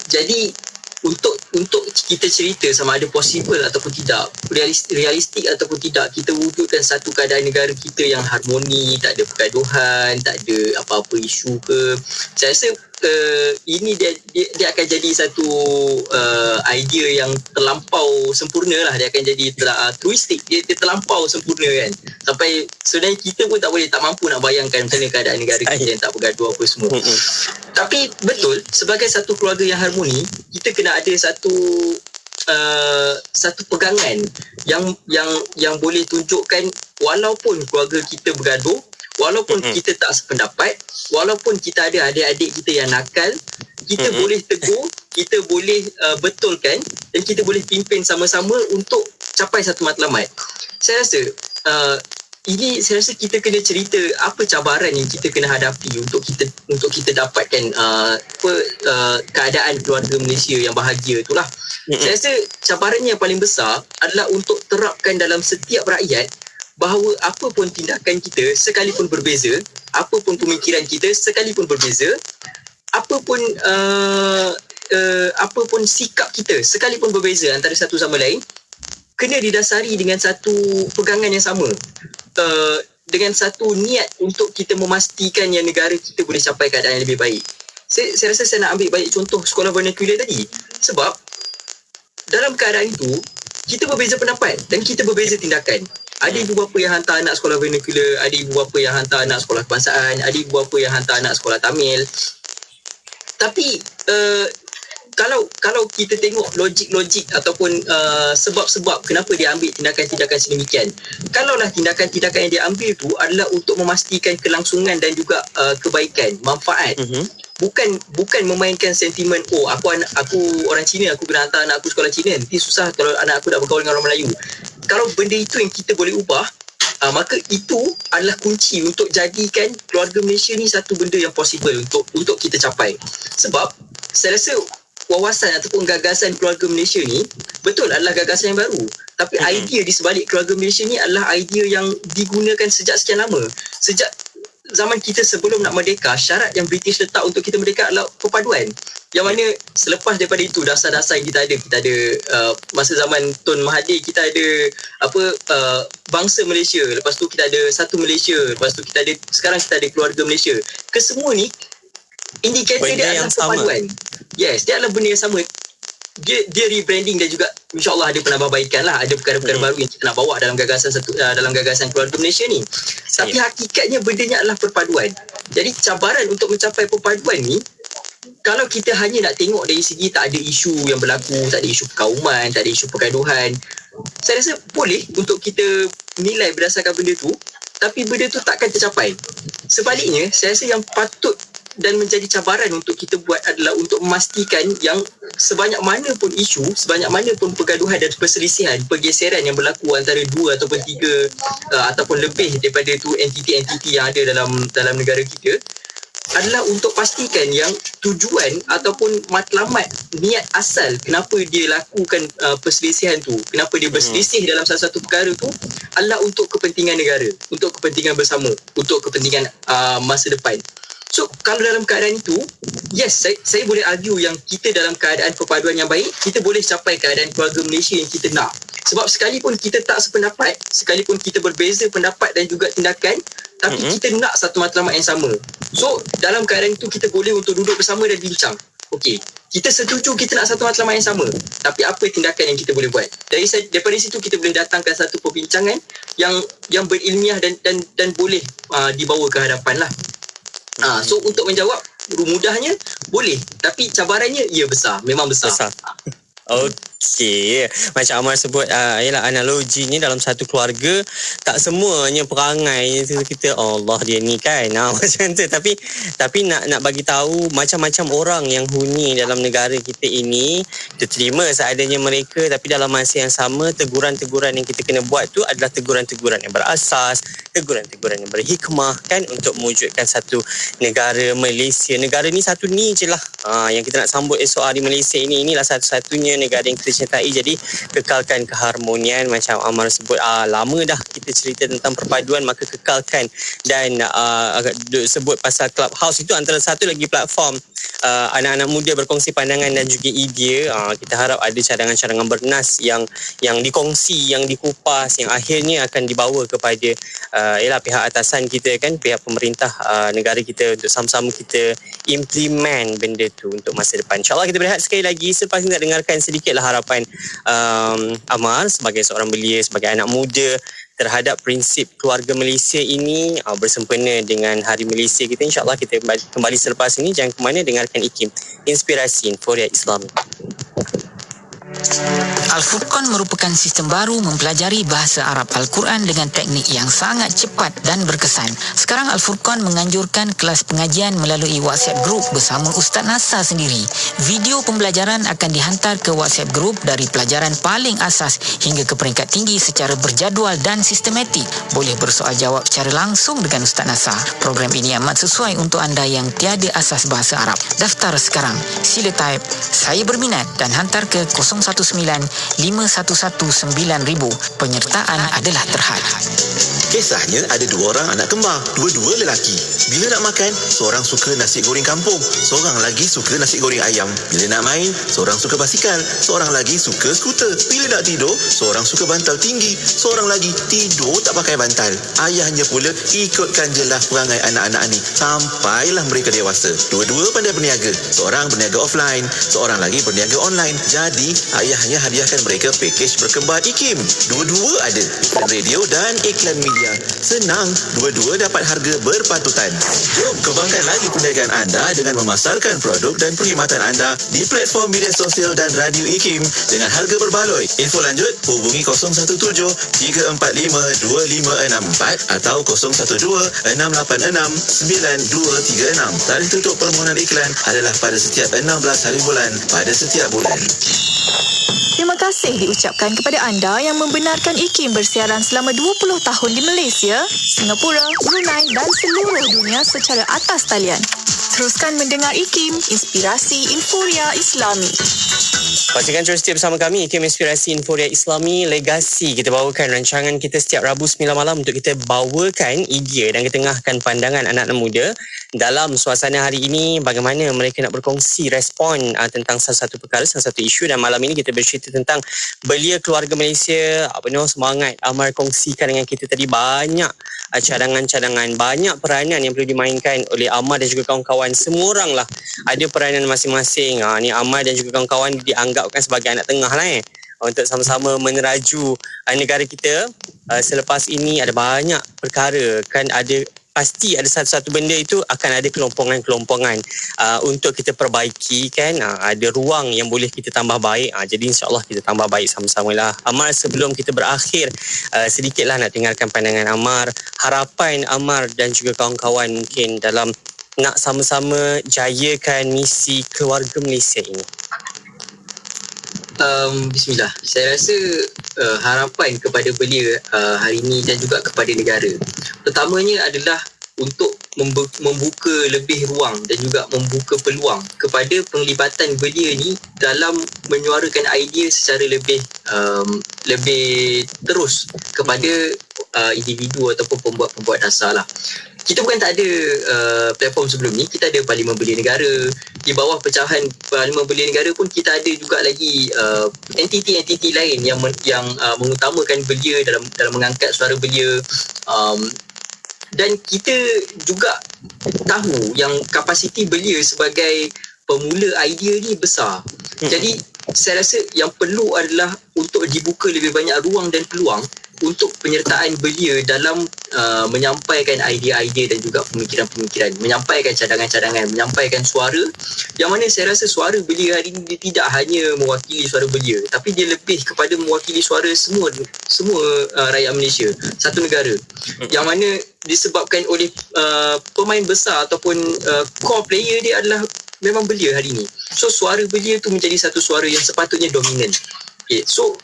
Jadi untuk kita cerita sama ada possible ataupun tidak, realistik ataupun tidak, kita wujudkan satu keadaan negara kita yang harmoni, tak ada pergaduhan, tak ada apa-apa isu ke. Saya rasa ini dia akan jadi satu idea yang terlampau sempurna lah. Dia akan jadi truistik, dia terlampau sempurna kan, sampai sebenarnya kita pun tak mampu nak bayangkan macam mana keadaan negara kita yang tak bergaduh apa semua. Tapi betul, sebagai satu keluarga yang harmoni, kita kena ada satu pegangan yang boleh tunjukkan, walaupun keluarga kita bergaduh, walaupun kita tak sependapat, walaupun kita ada adik-adik kita yang nakal, kita boleh tegur, kita boleh betulkan, dan kita boleh pimpin sama-sama untuk capai satu matlamat. Saya rasa kita kena cerita apa cabaran yang kita kena hadapi untuk kita dapatkan keadaan keluarga Malaysia yang bahagia itulah. Saya rasa cabarannya yang paling besar adalah untuk terapkan dalam setiap rakyat bahawa apa pun tindakan kita sekalipun berbeza, apa pun pemikiran kita sekalipun berbeza, apa pun sikap kita sekalipun berbeza antara satu sama lain kena didasari dengan satu pegangan yang sama, dengan satu niat untuk kita memastikan yang negara kita boleh capai keadaan yang lebih baik. Saya rasa saya nak ambil banyak contoh sekolah vernacular tadi, sebab dalam keadaan itu kita berbeza pendapat dan kita berbeza tindakan. Ada ibu bapa yang hantar anak sekolah vernacular, ada ibu bapa yang hantar anak sekolah kebangsaan, ada ibu bapa yang hantar anak sekolah Tamil. Tapi kalau kita tengok logik-logik ataupun sebab-sebab kenapa dia ambil tindakan-tindakan sedemikian, kalaulah tindakan-tindakan yang dia ambil tu adalah untuk memastikan kelangsungan dan juga kebaikan, manfaat, bukan memainkan sentimen aku orang Cina, aku kena hantar anak aku sekolah Cina, nanti susah kalau anak aku nak bergaul dengan orang Melayu. Kalau benda itu yang kita boleh ubah, maka itu adalah kunci untuk jadikan keluarga Malaysia ni satu benda yang possible untuk kita capai. Sebab saya rasa wawasan ataupun gagasan keluarga Malaysia ni betul adalah gagasan yang baru, tapi idea di sebalik keluarga Malaysia ni adalah idea yang digunakan sejak sekian lama. Sejak zaman kita sebelum nak merdeka, syarat yang British letak untuk kita merdeka adalah perpaduan. Yang mana selepas daripada itu dasar-dasar yang kita ada masa zaman Tun Mahathir kita ada bangsa Malaysia, lepas tu kita ada satu Malaysia, lepas tu sekarang kita ada keluarga Malaysia. Kesemua ni indikator dia adalah perpaduan. Yes, dia adalah benda yang sama. Dia rebranding dan juga insyaAllah ada penambahbaikan lah, ada perkara-perkara baru yang kita nak bawa dalam gagasan keluarga Malaysia ni. Tapi hakikatnya bendanya adalah perpaduan. Jadi cabaran untuk mencapai perpaduan ni, kalau kita hanya nak tengok dari segi tak ada isu yang berlaku, tak ada isu perkauman, tak ada isu pergaduhan, saya rasa boleh untuk kita nilai berdasarkan benda tu, tapi benda tu takkan tercapai. Sebaliknya, saya rasa yang patut dan menjadi cabaran untuk kita buat adalah untuk memastikan yang sebanyak mana pun isu, sebanyak mana pun pergaduhan dan perselisihan, pergeseran yang berlaku antara dua ataupun tiga ataupun lebih daripada tu entiti-entiti yang ada dalam negara kita, adalah untuk pastikan yang tujuan ataupun matlamat niat asal kenapa dia lakukan perselisihan tu, kenapa dia berselisih dalam satu perkara tu adalah untuk kepentingan negara, untuk kepentingan bersama, untuk kepentingan masa depan. So kalau dalam keadaan itu, yes, saya boleh argue yang kita dalam keadaan perpaduan yang baik, kita boleh capai keadaan keluarga Malaysia yang kita nak. Sebab sekalipun kita tak sependapat, sekalipun kita berbeza pendapat dan juga tindakan, tapi kita nak satu matlamat yang sama. So dalam keadaan itu kita boleh untuk duduk bersama dan bincang. Okey, kita setuju kita nak satu matlamat yang sama, tapi apa tindakan yang kita boleh buat? Daripada situ kita boleh datangkan satu perbincangan yang berilmiah dan boleh dibawa ke hadapan lah. So untuk menjawab mudahnya boleh, tapi cabarannya besar, memang besar. Okey, macam Amar sebut ialah analoginya dalam satu keluarga tak semuanya perangai kita Allah dia ni kan macam tu, tapi nak bagi tahu macam-macam orang yang huni dalam negara kita ini, kita terima seadanya mereka, tapi dalam masa yang sama teguran-teguran yang kita kena buat tu adalah teguran-teguran yang berasas, teguran-teguran yang berhikmah kan, untuk mewujudkan satu negara Malaysia. Negara ni satu ni je lah yang kita nak sambut esok hari Malaysia ini. Inilah satu-satunya negara yang kita cintai. Jadi kekalkan keharmonian. Macam Amar sebut, lama dah kita cerita tentang perpaduan, maka kekalkan. Dan sebut pasal Clubhouse, itu antara satu lagi platform anak-anak muda berkongsi pandangan dan juga idea. Kita harap ada cadangan-cadangan bernas yang dikongsi, yang dikupas, yang akhirnya akan dibawa kepada pihak atasan kita kan, pihak pemerintah negara kita, untuk sama-sama kita implement benda tu untuk masa depan. InsyaAllah kita berehat sekali lagi selepas kita dengarkan sedikitlah harapan Amar sebagai seorang belia, sebagai anak muda terhadap prinsip keluarga Malaysia ini bersempena dengan Hari Malaysia kita. InsyaAllah kita kembali selepas ini. Jangan ke mana, dengarkan IKIM, Inspirasi Inforia Islami. Al-Furqan merupakan sistem baru mempelajari bahasa Arab Al-Quran dengan teknik yang sangat cepat dan berkesan. Sekarang Al-Furqan menganjurkan kelas pengajian melalui WhatsApp Group bersama Ustaz Nasar sendiri. Video pembelajaran akan dihantar ke WhatsApp Group dari pelajaran paling asas hingga ke peringkat tinggi secara berjadual dan sistematik. Boleh bersoal jawab secara langsung dengan Ustaz Nasar. Program ini amat sesuai untuk anda yang tiada asas bahasa Arab. Daftar sekarang. Sila type "Saya berminat" dan hantar ke 01 019-511-9000. Penyertaan adalah terhad. Kisahnya ada 2 orang anak kembar, dua-dua lelaki. Bila nak makan, seorang suka nasi goreng kampung, seorang lagi suka nasi goreng ayam. Bila nak main, seorang suka basikal, seorang lagi suka skuter. Bila nak tidur, seorang suka bantal tinggi, seorang lagi tidur tak pakai bantal. Ayahnya pula ikutkan jelah perangai anak-anak ni sampailah mereka dewasa. Dua-dua pandai berniaga, seorang berniaga offline, seorang lagi berniaga online. Jadi ayahnya hadiahkan mereka pakej berkembar IKIM. Dua-dua ada iklan radio dan iklan media. Senang, dua-dua dapat harga berpatutan. Jom kembangkan lagi perniagaan anda dengan memasarkan produk dan perkhidmatan anda di platform media sosial dan radio IKIM dengan harga berbaloi. Info lanjut hubungi 017-345-2564 atau 012-686-9236. Tarikh tutup permohonan iklan adalah pada setiap 16 hari bulan pada setiap bulan. Terima kasih diucapkan kepada anda yang membenarkan IKIM bersiaran selama 20 tahun di Malaysia, Singapura, Brunei dan seluruh dunia secara atas talian. Teruskan mendengar IKIM, Inspirasi Inforia Islami. Pastikan terus setia bersama kami, IKIM Inspirasi Inforia Islami Legasi. Kita bawakan rancangan kita setiap Rabu 9 malam untuk kita bawakan idea dan ketengahkan pandangan anak-anak muda dalam suasana hari ini, bagaimana mereka nak berkongsi respon tentang salah satu perkara, salah satu isu. Dan malam ini kita bercerita tentang belia keluarga Malaysia. Penuh semangat Amar kongsikan dengan kita tadi banyak cadangan-cadangan, banyak peranan yang perlu dimainkan oleh Amar dan juga kawan-kawan. Semua orang lah ada peranan masing-masing. Ni Amar dan juga kawan-kawan dianggapkan sebagai anak tengah lah untuk sama-sama meneraju negara kita. Selepas ini ada banyak perkara, kan ada pasti ada satu-satu benda itu akan ada kelompongan-kelompongan untuk kita perbaiki, kan. Ada ruang yang boleh kita tambah baik. Jadi insyaAllah kita tambah baik sama-sama lah. Amar, sebelum kita berakhir, sedikitlah nak dengarkan pandangan Amar, harapan Amar dan juga kawan-kawan mungkin dalam nak sama-sama jayakan misi keluarga Malaysia ini. Bismillah. Saya rasa harapan kepada belia hari ini dan juga kepada negara, pertamanya adalah untuk membuka lebih ruang dan juga membuka peluang kepada penglibatan belia ni dalam menyuarakan idea secara lebih terus kepada individu ataupun pembuat-pembuat dasar lah. Kita bukan tak ada platform sebelum ni. Kita ada Parlimen Belia Negara. Di bawah pecahan Parlimen Belia Negara pun kita ada juga lagi entiti-entiti lain yang mengutamakan belia dalam mengangkat suara belia. Dan kita juga tahu yang kapasiti belia sebagai pemula idea ni besar. Jadi saya rasa yang perlu adalah untuk dibuka lebih banyak ruang dan peluang untuk penyertaan belia dalam menyampaikan idea-idea dan juga pemikiran-pemikiran, menyampaikan cadangan-cadangan, menyampaikan suara, yang mana saya rasa suara belia hari ini dia tidak hanya mewakili suara belia, tapi dia lebih kepada mewakili suara semua rakyat Malaysia, satu negara, yang mana disebabkan oleh pemain besar ataupun core player dia adalah memang belia hari ini. So suara belia tu menjadi satu suara yang sepatutnya dominan. Okay, so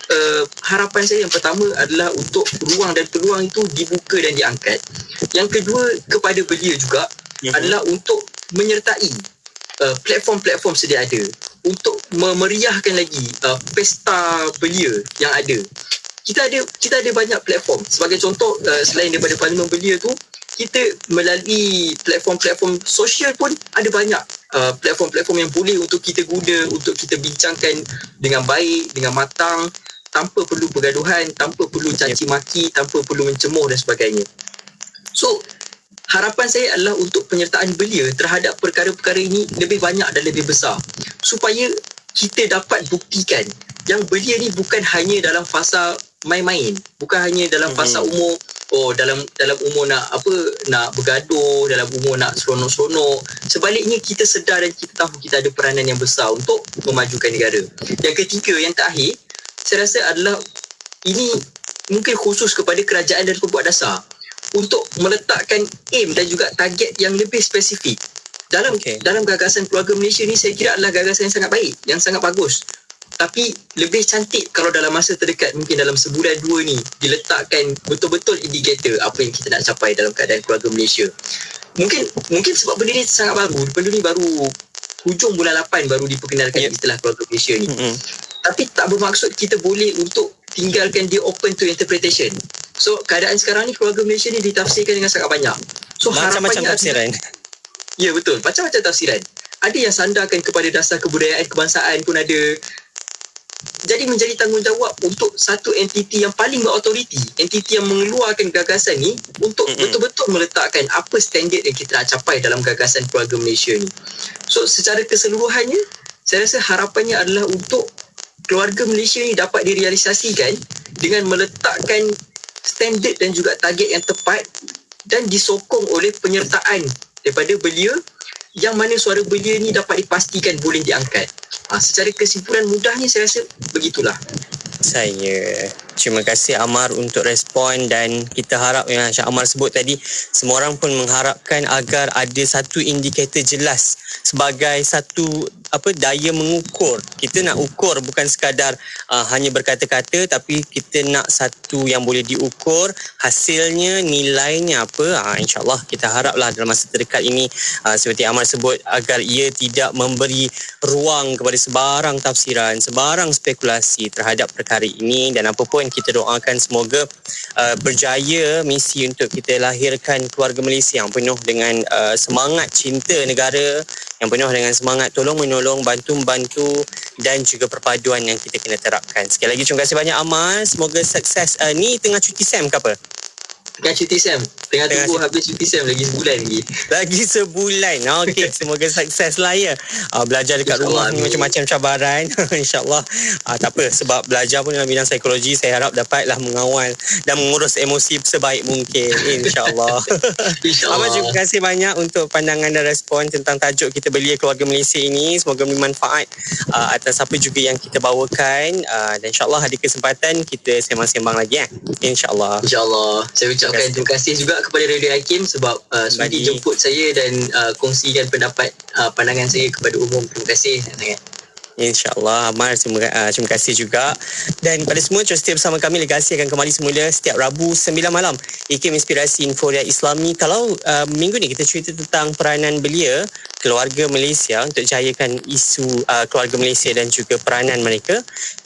harapan saya yang pertama adalah untuk ruang dan peluang itu dibuka dan diangkat. Yang kedua, kepada belia juga adalah untuk menyertai platform-platform sedia ada untuk memeriahkan lagi pesta belia yang ada. Kita ada banyak platform. Sebagai contoh, selain daripada Parlimen Belia tu, kita melalui platform-platform sosial pun ada banyak platform-platform yang boleh untuk kita guna, untuk kita bincangkan dengan baik, dengan matang, tanpa perlu pergaduhan, tanpa perlu caci maki, tanpa perlu mencemooh dan sebagainya. So, harapan saya adalah untuk penyertaan belia terhadap perkara-perkara ini lebih banyak dan lebih besar, supaya kita dapat buktikan yang belia ni bukan hanya dalam fasa main-main, bukan hanya dalam fasa umur dalam umur nak bergaduh, dalam umur nak seronok-seronok. Sebaliknya kita sedar dan kita tahu kita ada peranan yang besar untuk memajukan negara. Yang ketiga, yang terakhir, saya rasa adalah ini mungkin khusus kepada kerajaan dan pembuat dasar untuk meletakkan aim dan juga target yang lebih spesifik. Dalam gagasan keluarga Malaysia ni, saya kira adalah gagasan yang sangat baik, yang sangat bagus. Tapi lebih cantik kalau dalam masa terdekat, mungkin dalam sebulan dua ni, diletakkan betul-betul indikator apa yang kita nak capai dalam keadaan keluarga Malaysia. Mungkin sebab benda ni sangat baru. Benda ni baru hujung bulan 8 baru diperkenalkan istilah keluarga Malaysia ni. Tapi tak bermaksud kita boleh untuk tinggalkan dia open to interpretation. So keadaan sekarang ni keluarga Malaysia ni ditafsirkan dengan sangat banyak. So macam-macam tafsiran. Ya betul, macam-macam tafsiran. Ada yang sandarkan kepada dasar kebudayaan kebangsaan pun ada. Jadi menjadi tanggungjawab untuk satu entiti yang paling berautoriti, entiti yang mengeluarkan gagasan ni untuk betul-betul meletakkan apa standard yang kita nak capai dalam gagasan keluarga Malaysia ni. So secara keseluruhannya, saya rasa harapannya adalah untuk keluarga Malaysia ni dapat direalisasikan dengan meletakkan standard dan juga target yang tepat dan disokong oleh penyertaan daripada belia yang mana suara belia ni dapat dipastikan boleh diangkat. Secara kesimpulan mudahnya saya rasa begitulah. Terima kasih Amar untuk respon, dan kita harap yang Syah Amar sebut tadi, semua orang pun mengharapkan agar ada satu indikator jelas sebagai satu daya mengukur. Kita nak ukur bukan sekadar hanya berkata-kata, tapi kita nak satu yang boleh diukur, hasilnya, nilainya apa. InsyaAllah kita haraplah dalam masa terdekat ini seperti Amar sebut, agar ia tidak memberi ruang kepada sebarang tafsiran, sebarang spekulasi terhadap perkara ini. Dan apa pun kita doakan semoga berjaya misi untuk kita lahirkan keluarga Malaysia yang penuh dengan semangat cinta negara, yang penuh dengan semangat tolong-menolong, bantu-membantu dan juga perpaduan yang kita kena terapkan. Sekali lagi terima kasih banyak Amal. Semoga sukses. Ni tengah cuti SEM ke apa? Tengah cuti SEM. Tengah tunggu habis cuti SEM lagi sebulan lagi. Lagi sebulan. Okey, semoga sukses lah ya. Belajar dekat rumah ni macam-macam cabaran. InsyaAllah. Tak apa, sebab belajar pun dalam bidang psikologi, saya harap dapatlah mengawal dan mengurus emosi sebaik mungkin. InsyaAllah. Amal, terima kasih banyak untuk pandangan dan respon tentang tajuk kita belia keluarga Malaysia ini. Semoga bermanfaat atas apa juga yang kita bawakan. Dan insyaAllah ada kesempatan kita sembang-sembang lagi InsyaAllah. InsyaAllah. Saya ucapkan terima kasih juga kepada Radio Hakim sebab sudi jemput saya dan kongsikan pendapat pandangan saya kepada umum. Terima kasih sangat. InsyaAllah. Amar, terima kasih juga. Dan pada semua, terus setia bersama kami. Legasi akan kembali semula setiap Rabu 9 malam. IKIM Inspirasi Inforia Islami. Kalau minggu ni kita cerita tentang peranan belia keluarga Malaysia untuk jayakan isu keluarga Malaysia dan juga peranan mereka.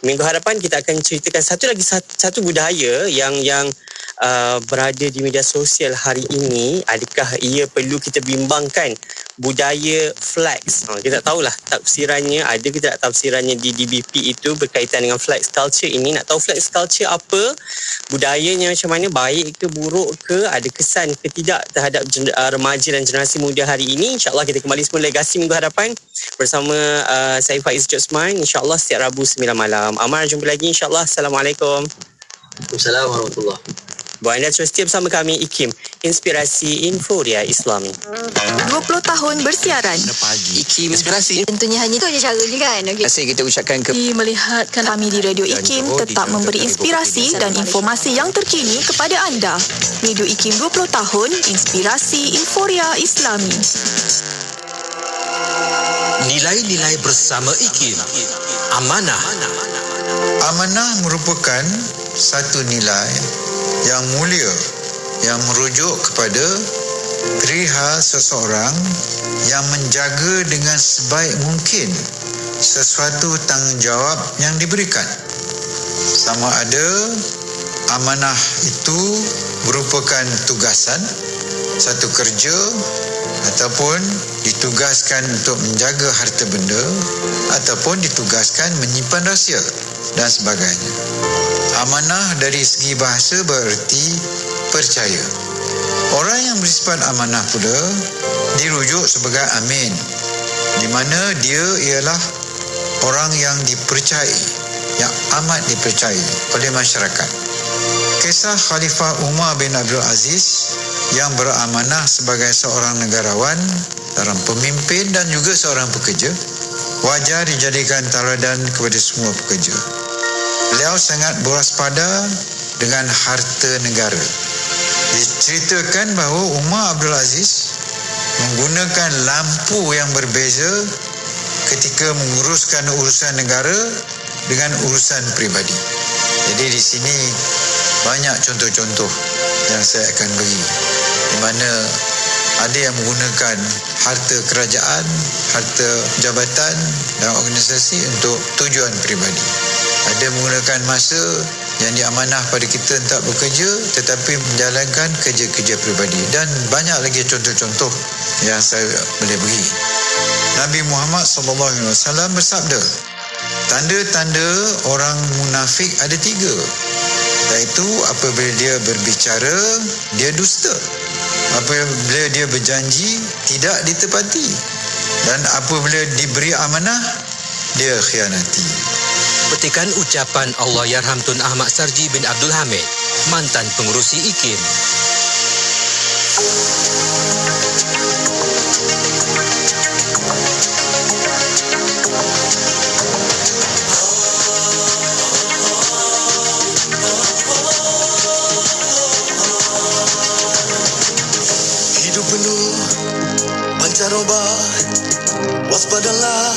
Minggu hadapan kita akan ceritakan satu budaya yang berada di media sosial hari ini. Adakah ia perlu kita bimbangkan budaya flex? Kita tak tahulah tafsirannya, ada ke tak tafsirannya di DBP itu berkaitan dengan flex culture ini. Nak tahu flex culture apa, budayanya macam mana, baik ke buruk ke, ada kesan ke tidak terhadap remaja dan generasi muda hari ini. InsyaAllah kita kembali semula Legasi minggu hadapan bersama saya Faiz Osman. InsyaAllah setiap Rabu 9 malam. Amar, jumpa lagi insyaAllah. Assalamualaikum. Waalaikumsalam warahmatullahi. Buat anda terus setia bersama kami IKIM Inspirasi Inforia Islami. 20 tahun bersiaran. Pagi IKIM Inspirasi. Tentunya hanya itu je cara je kan. Terima kasih kita ucapkan Melihatkan kami di Radio IKIM tetap memberi inspirasi dan informasi yang terkini kepada anda. Radio IKIM 20 tahun, Inspirasi Inforia Islami. Nilai-nilai bersama IKIM. Amanah. Amanah merupakan satu nilai yang mulia yang merujuk kepada perihal seseorang yang menjaga dengan sebaik mungkin sesuatu tanggungjawab yang diberikan. Sama ada amanah itu merupakan tugasan, satu kerja, ataupun ditugaskan untuk menjaga harta benda, ataupun ditugaskan menyimpan rahsia dan sebagainya. Amanah dari segi bahasa bererti percaya. Orang yang bersifat amanah pula dirujuk sebagai amin, di mana dia ialah orang yang dipercayai, yang amat dipercayai oleh masyarakat. Kisah Khalifah Umar bin Abdul Aziz yang beramanah sebagai seorang negarawan, seorang pemimpin dan juga seorang pekerja, wajar dijadikan tauladan kepada semua pekerja. Beliau sangat berwaspada dengan harta negara. Diceritakan bahawa Umar Abdul Aziz menggunakan lampu yang berbeza ketika menguruskan urusan negara dengan urusan peribadi. Jadi di sini banyak contoh-contoh yang saya akan beri, di mana ada yang menggunakan harta kerajaan, harta jabatan dan organisasi untuk tujuan peribadi. Ada menggunakan masa yang diamanah pada kita untuk bekerja tetapi menjalankan kerja-kerja peribadi. Dan banyak lagi contoh-contoh yang saya boleh beri. Nabi Muhammad SAW bersabda, tanda-tanda orang munafik ada 3. Iaitu apabila dia berbicara, dia dusta. Apabila dia berjanji, tidak ditepati. Dan apabila diberi amanah, dia khianati. Petikan ucapan Allahyarham Tun Ahmad Sarji bin Abdul Hamid, mantan pengurusi IKIM. Hidup penuh pancaroba, waspadalah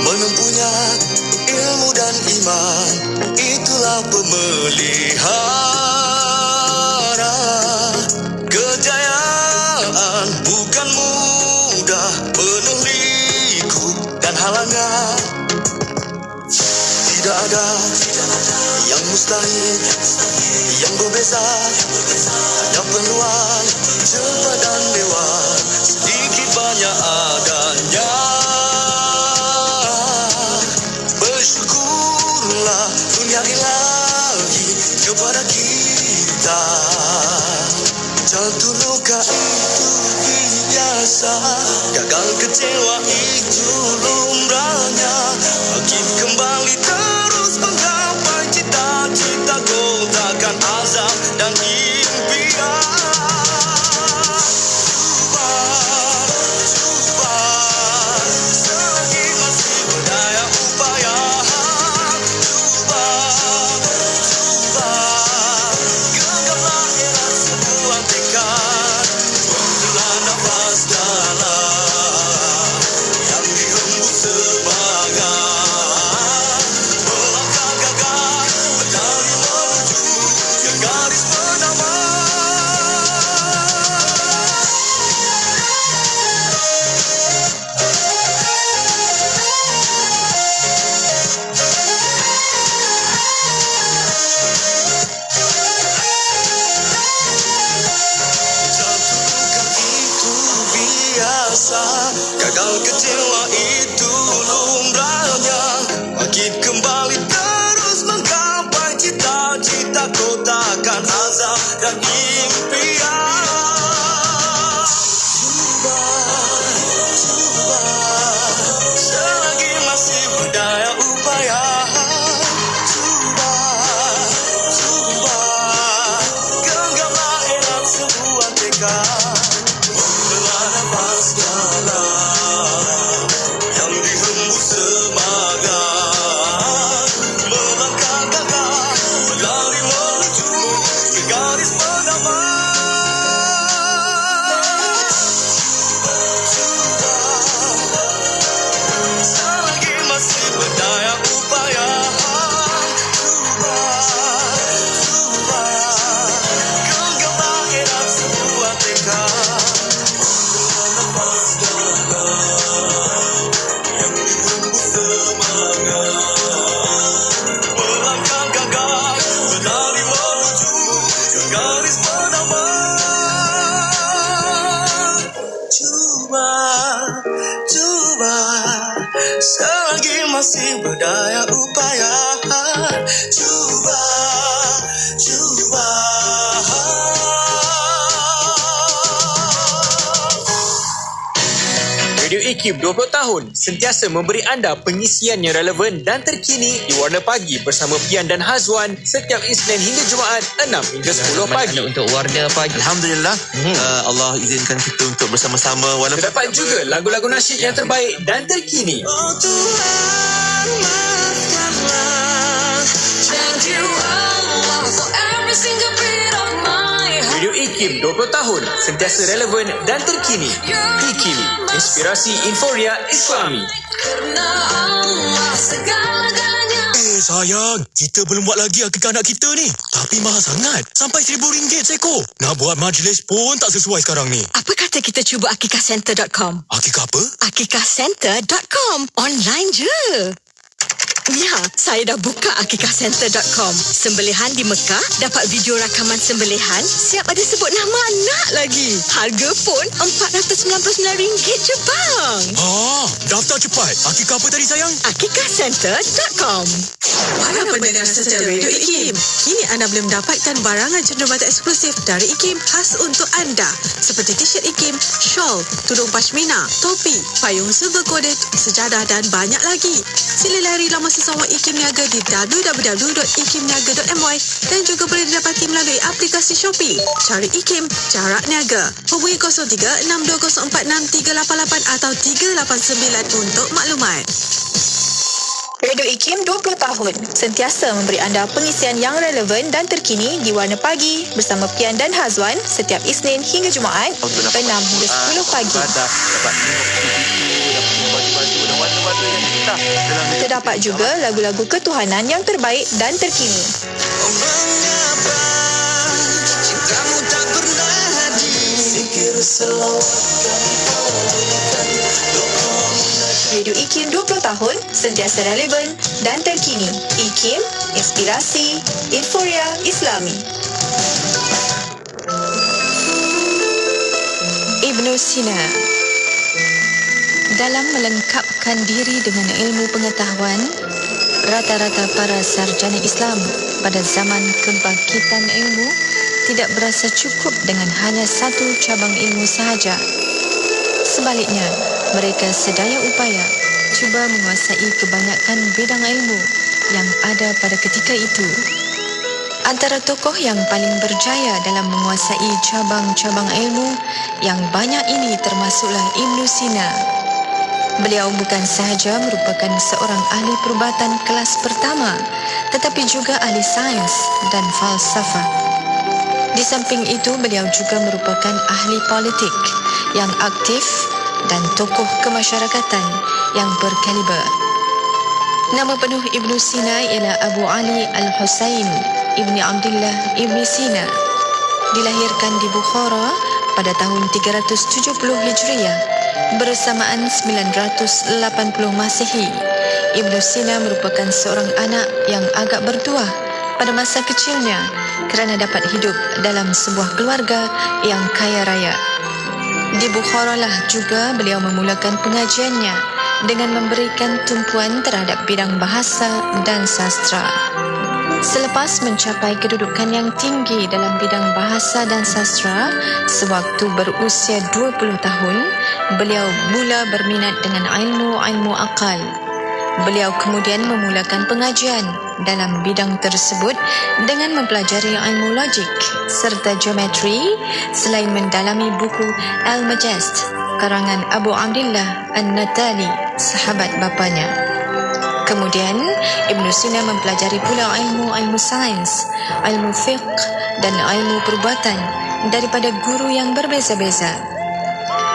menempuhnya ilmu dan iman, itulah pemelihara kejayaan. Bukan mudah, penuh liku dan halangan. Tidak ada yang mustahil, yang berbeza, hanya peluang cepat dan lewat, sedikit banyak adanya. Bersyukurlah dunia ilahi kepada kita. Jatuh luka itu biasa, gagal kecewa itu lumrahnya. Bangkit kembali terus menggapai cita-cita, kotakan azam dan impian. Gagal kecewa itu lumrahnya. Bangkit kembali terus menggapai cita-cita, kotakan azam dan impian. Cuba, selagi masih berdaya upaya. Cuba, genggamlah erat sebuah tekad. Belah nafas dalam yang dihembus semangat, melangkah gagah, berlari menuju ke garis penamat. Selagi masih berdaya upaya. Cuba, genggamlah erat sebuah tekad. Selagi masih berdaya upaya. Cuba. Radio IKIM 20 tahun sentiasa memberi anda pengisian yang relevan dan terkini di Warna Pagi bersama Pian dan Hazwan setiap Isnin hingga Jumaat 6 hingga 10 pagi. Untuk Warna Pagi. Alhamdulillah, Allah izinkan kita untuk bersama-sama Warna Pagi. Terdapat juga lagu-lagu nasyid yang terbaik dan terkini. Oh Tuhan, maafkanlah janji Allah for every single beat of my heart. Radio IKIM 20 tahun sentiasa relevan dan terkini. IKIM, inspirasi inforia Islami. Karena Allah segala-galanya. Sayang, kita belum buat lagi akikah anak kita ni. Tapi mahal sangat. Sampai RM1,000 seekor. Nak buat majlis pun tak sesuai sekarang ni. Apa kata kita cuba akikahcenter.com? Akikah apa? Akikahcenter.com. Online je. Ya, saya dah buka akikahcenter.com. Sembelihan di Mekah, dapat video rakaman sembelihan, siap ada sebut nama anak lagi. Harga pun RM499 je bang. Daftar cepat. Akikah apa tadi sayang? akikahcenter.com. Para pendengar setia Radio IKIM, kini anda boleh mendapatkan barangan cenderamata eksklusif dari IKIM khas untuk anda seperti t-shirt IKIM, shawl, tudung pashmina, topi, payung silver coded, sejadah dan banyak lagi. Sila lari laman sesama IKIM Niaga di www.ikimniaga.my dan juga boleh didapati melalui aplikasi Shopee. Cari IKIM, jarak niaga. Hubungi 03-6204-6388 atau 389 untuk maklumat. Radio IKIM 20 tahun sentiasa memberi anda pengisian yang relevan dan terkini di Warna Pagi bersama Pian dan Hazwan setiap Isnin hingga Jumaat 6 hingga 10 pagi. Terdapat juga lagu-lagu ketuhanan yang terbaik dan terkini. Radio IKIM 20 tahun sentiasa relevan dan terkini. IKIM, inspirasi, inforia Islami. Ibnu Sina. Dalam melengkapkan diri dengan ilmu pengetahuan, rata-rata para sarjana Islam pada zaman kebangkitan ilmu tidak berasa cukup dengan hanya satu cabang ilmu sahaja. Sebaliknya, mereka sedaya upaya cuba menguasai kebanyakan bidang ilmu yang ada pada ketika itu. Antara tokoh yang paling berjaya dalam menguasai cabang-cabang ilmu yang banyak ini termasuklah Ibnu Sina. Beliau bukan sahaja merupakan seorang ahli perubatan kelas pertama, tetapi juga ahli sains dan falsafah. Di samping itu, beliau juga merupakan ahli politik yang aktif dan tokoh kemasyarakatan yang berkaliber. Nama penuh Ibnu Sina ialah Abu Ali Al-Husain Ibni Abdullah Ibni Sina. Dilahirkan di Bukhara pada tahun 370 Hijriah bersamaan 980 Masehi. Ibnu Sina merupakan seorang anak yang agak bertuah pada masa kecilnya kerana dapat hidup dalam sebuah keluarga yang kaya raya. Di Bukhara lah juga beliau memulakan pengajiannya dengan memberikan tumpuan terhadap bidang bahasa dan sastra. Selepas mencapai kedudukan yang tinggi dalam bidang bahasa dan sastra, sewaktu berusia 20 tahun, beliau mula berminat dengan ilmu-ilmu akal. Beliau kemudian memulakan pengajian dalam bidang tersebut dengan mempelajari ilmu logik serta geometri selain mendalami buku Al-Majast karangan Abu Abdillah An-Natali, sahabat bapanya. Kemudian, Ibnu Sina mempelajari pula ilmu sains, ilmu fiqh dan ilmu perubatan daripada guru yang berbeza-beza.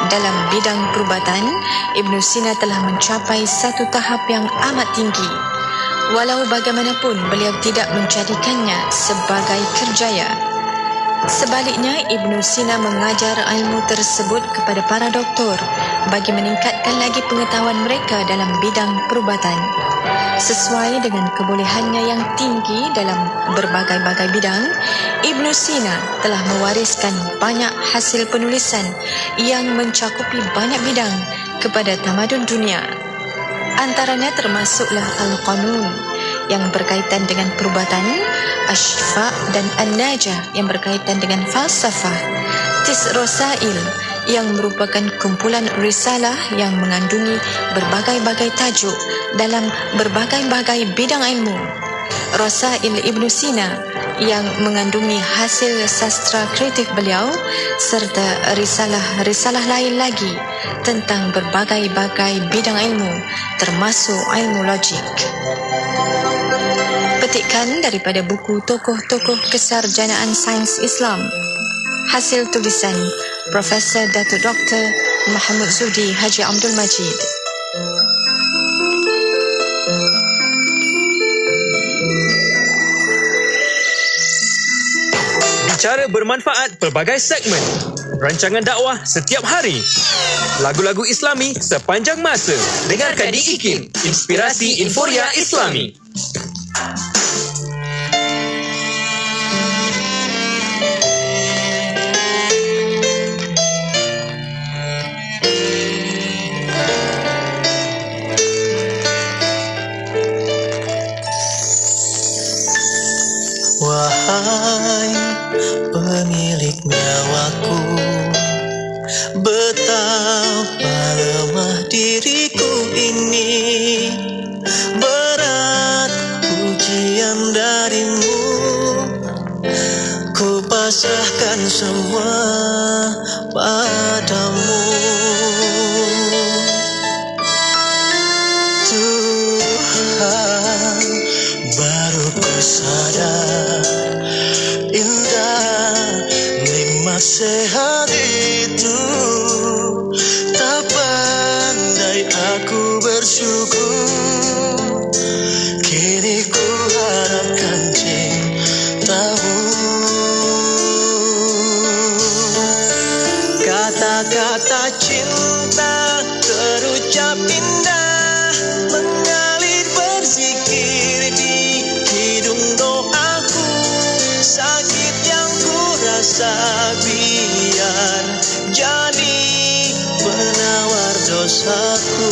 Dalam bidang perubatan, Ibnu Sina telah mencapai satu tahap yang amat tinggi. Walau bagaimanapun, beliau tidak menjadikannya sebagai kerjaya. Sebaliknya, Ibnu Sina mengajar ilmu tersebut kepada para doktor bagi meningkatkan lagi pengetahuan mereka dalam bidang perubatan. Sesuai dengan kebolehannya yang tinggi dalam berbagai-bagai bidang, Ibnu Sina telah mewariskan banyak hasil penulisan yang mencakupi banyak bidang kepada tamadun dunia. Antaranya termasuklah Al-Qanun yang berkaitan dengan perubatan, Ash-Shifa dan An-Najah yang berkaitan dengan falsafah, Tis Rosail yang merupakan kumpulan risalah yang mengandungi berbagai-bagai tajuk dalam berbagai-bagai bidang ilmu, Rasail Ibnu Sina yang mengandungi hasil sastra kreatif beliau, serta risalah-risalah lain lagi tentang berbagai-bagai bidang ilmu termasuk ilmu logik. Petikan daripada buku tokoh-tokoh kesarjanaan sains Islam, hasil tulisan Profesor Datuk Dr. Muhammad Zudi Haji Abdul Majid. Bicara bermanfaat pelbagai segmen. rancangan dakwah setiap hari. Lagu-lagu Islami sepanjang masa. Dengarkan di IKIM, Inspirasi Inforia Islami. Wahai pemilik nyawaku, betapa lemah diriku ini, berat ujian darimu, ku pasrahkan semua padamu. Tuhan, baru ku sadar indah nikmat sehat itu, tak pandai aku bersyukur, kini ku harapkan cintamu. Kata-kata cinta terucap indah, mengalir berzikir di hidung doaku, sakit yang ku rasa biar jadi penawar dosaku.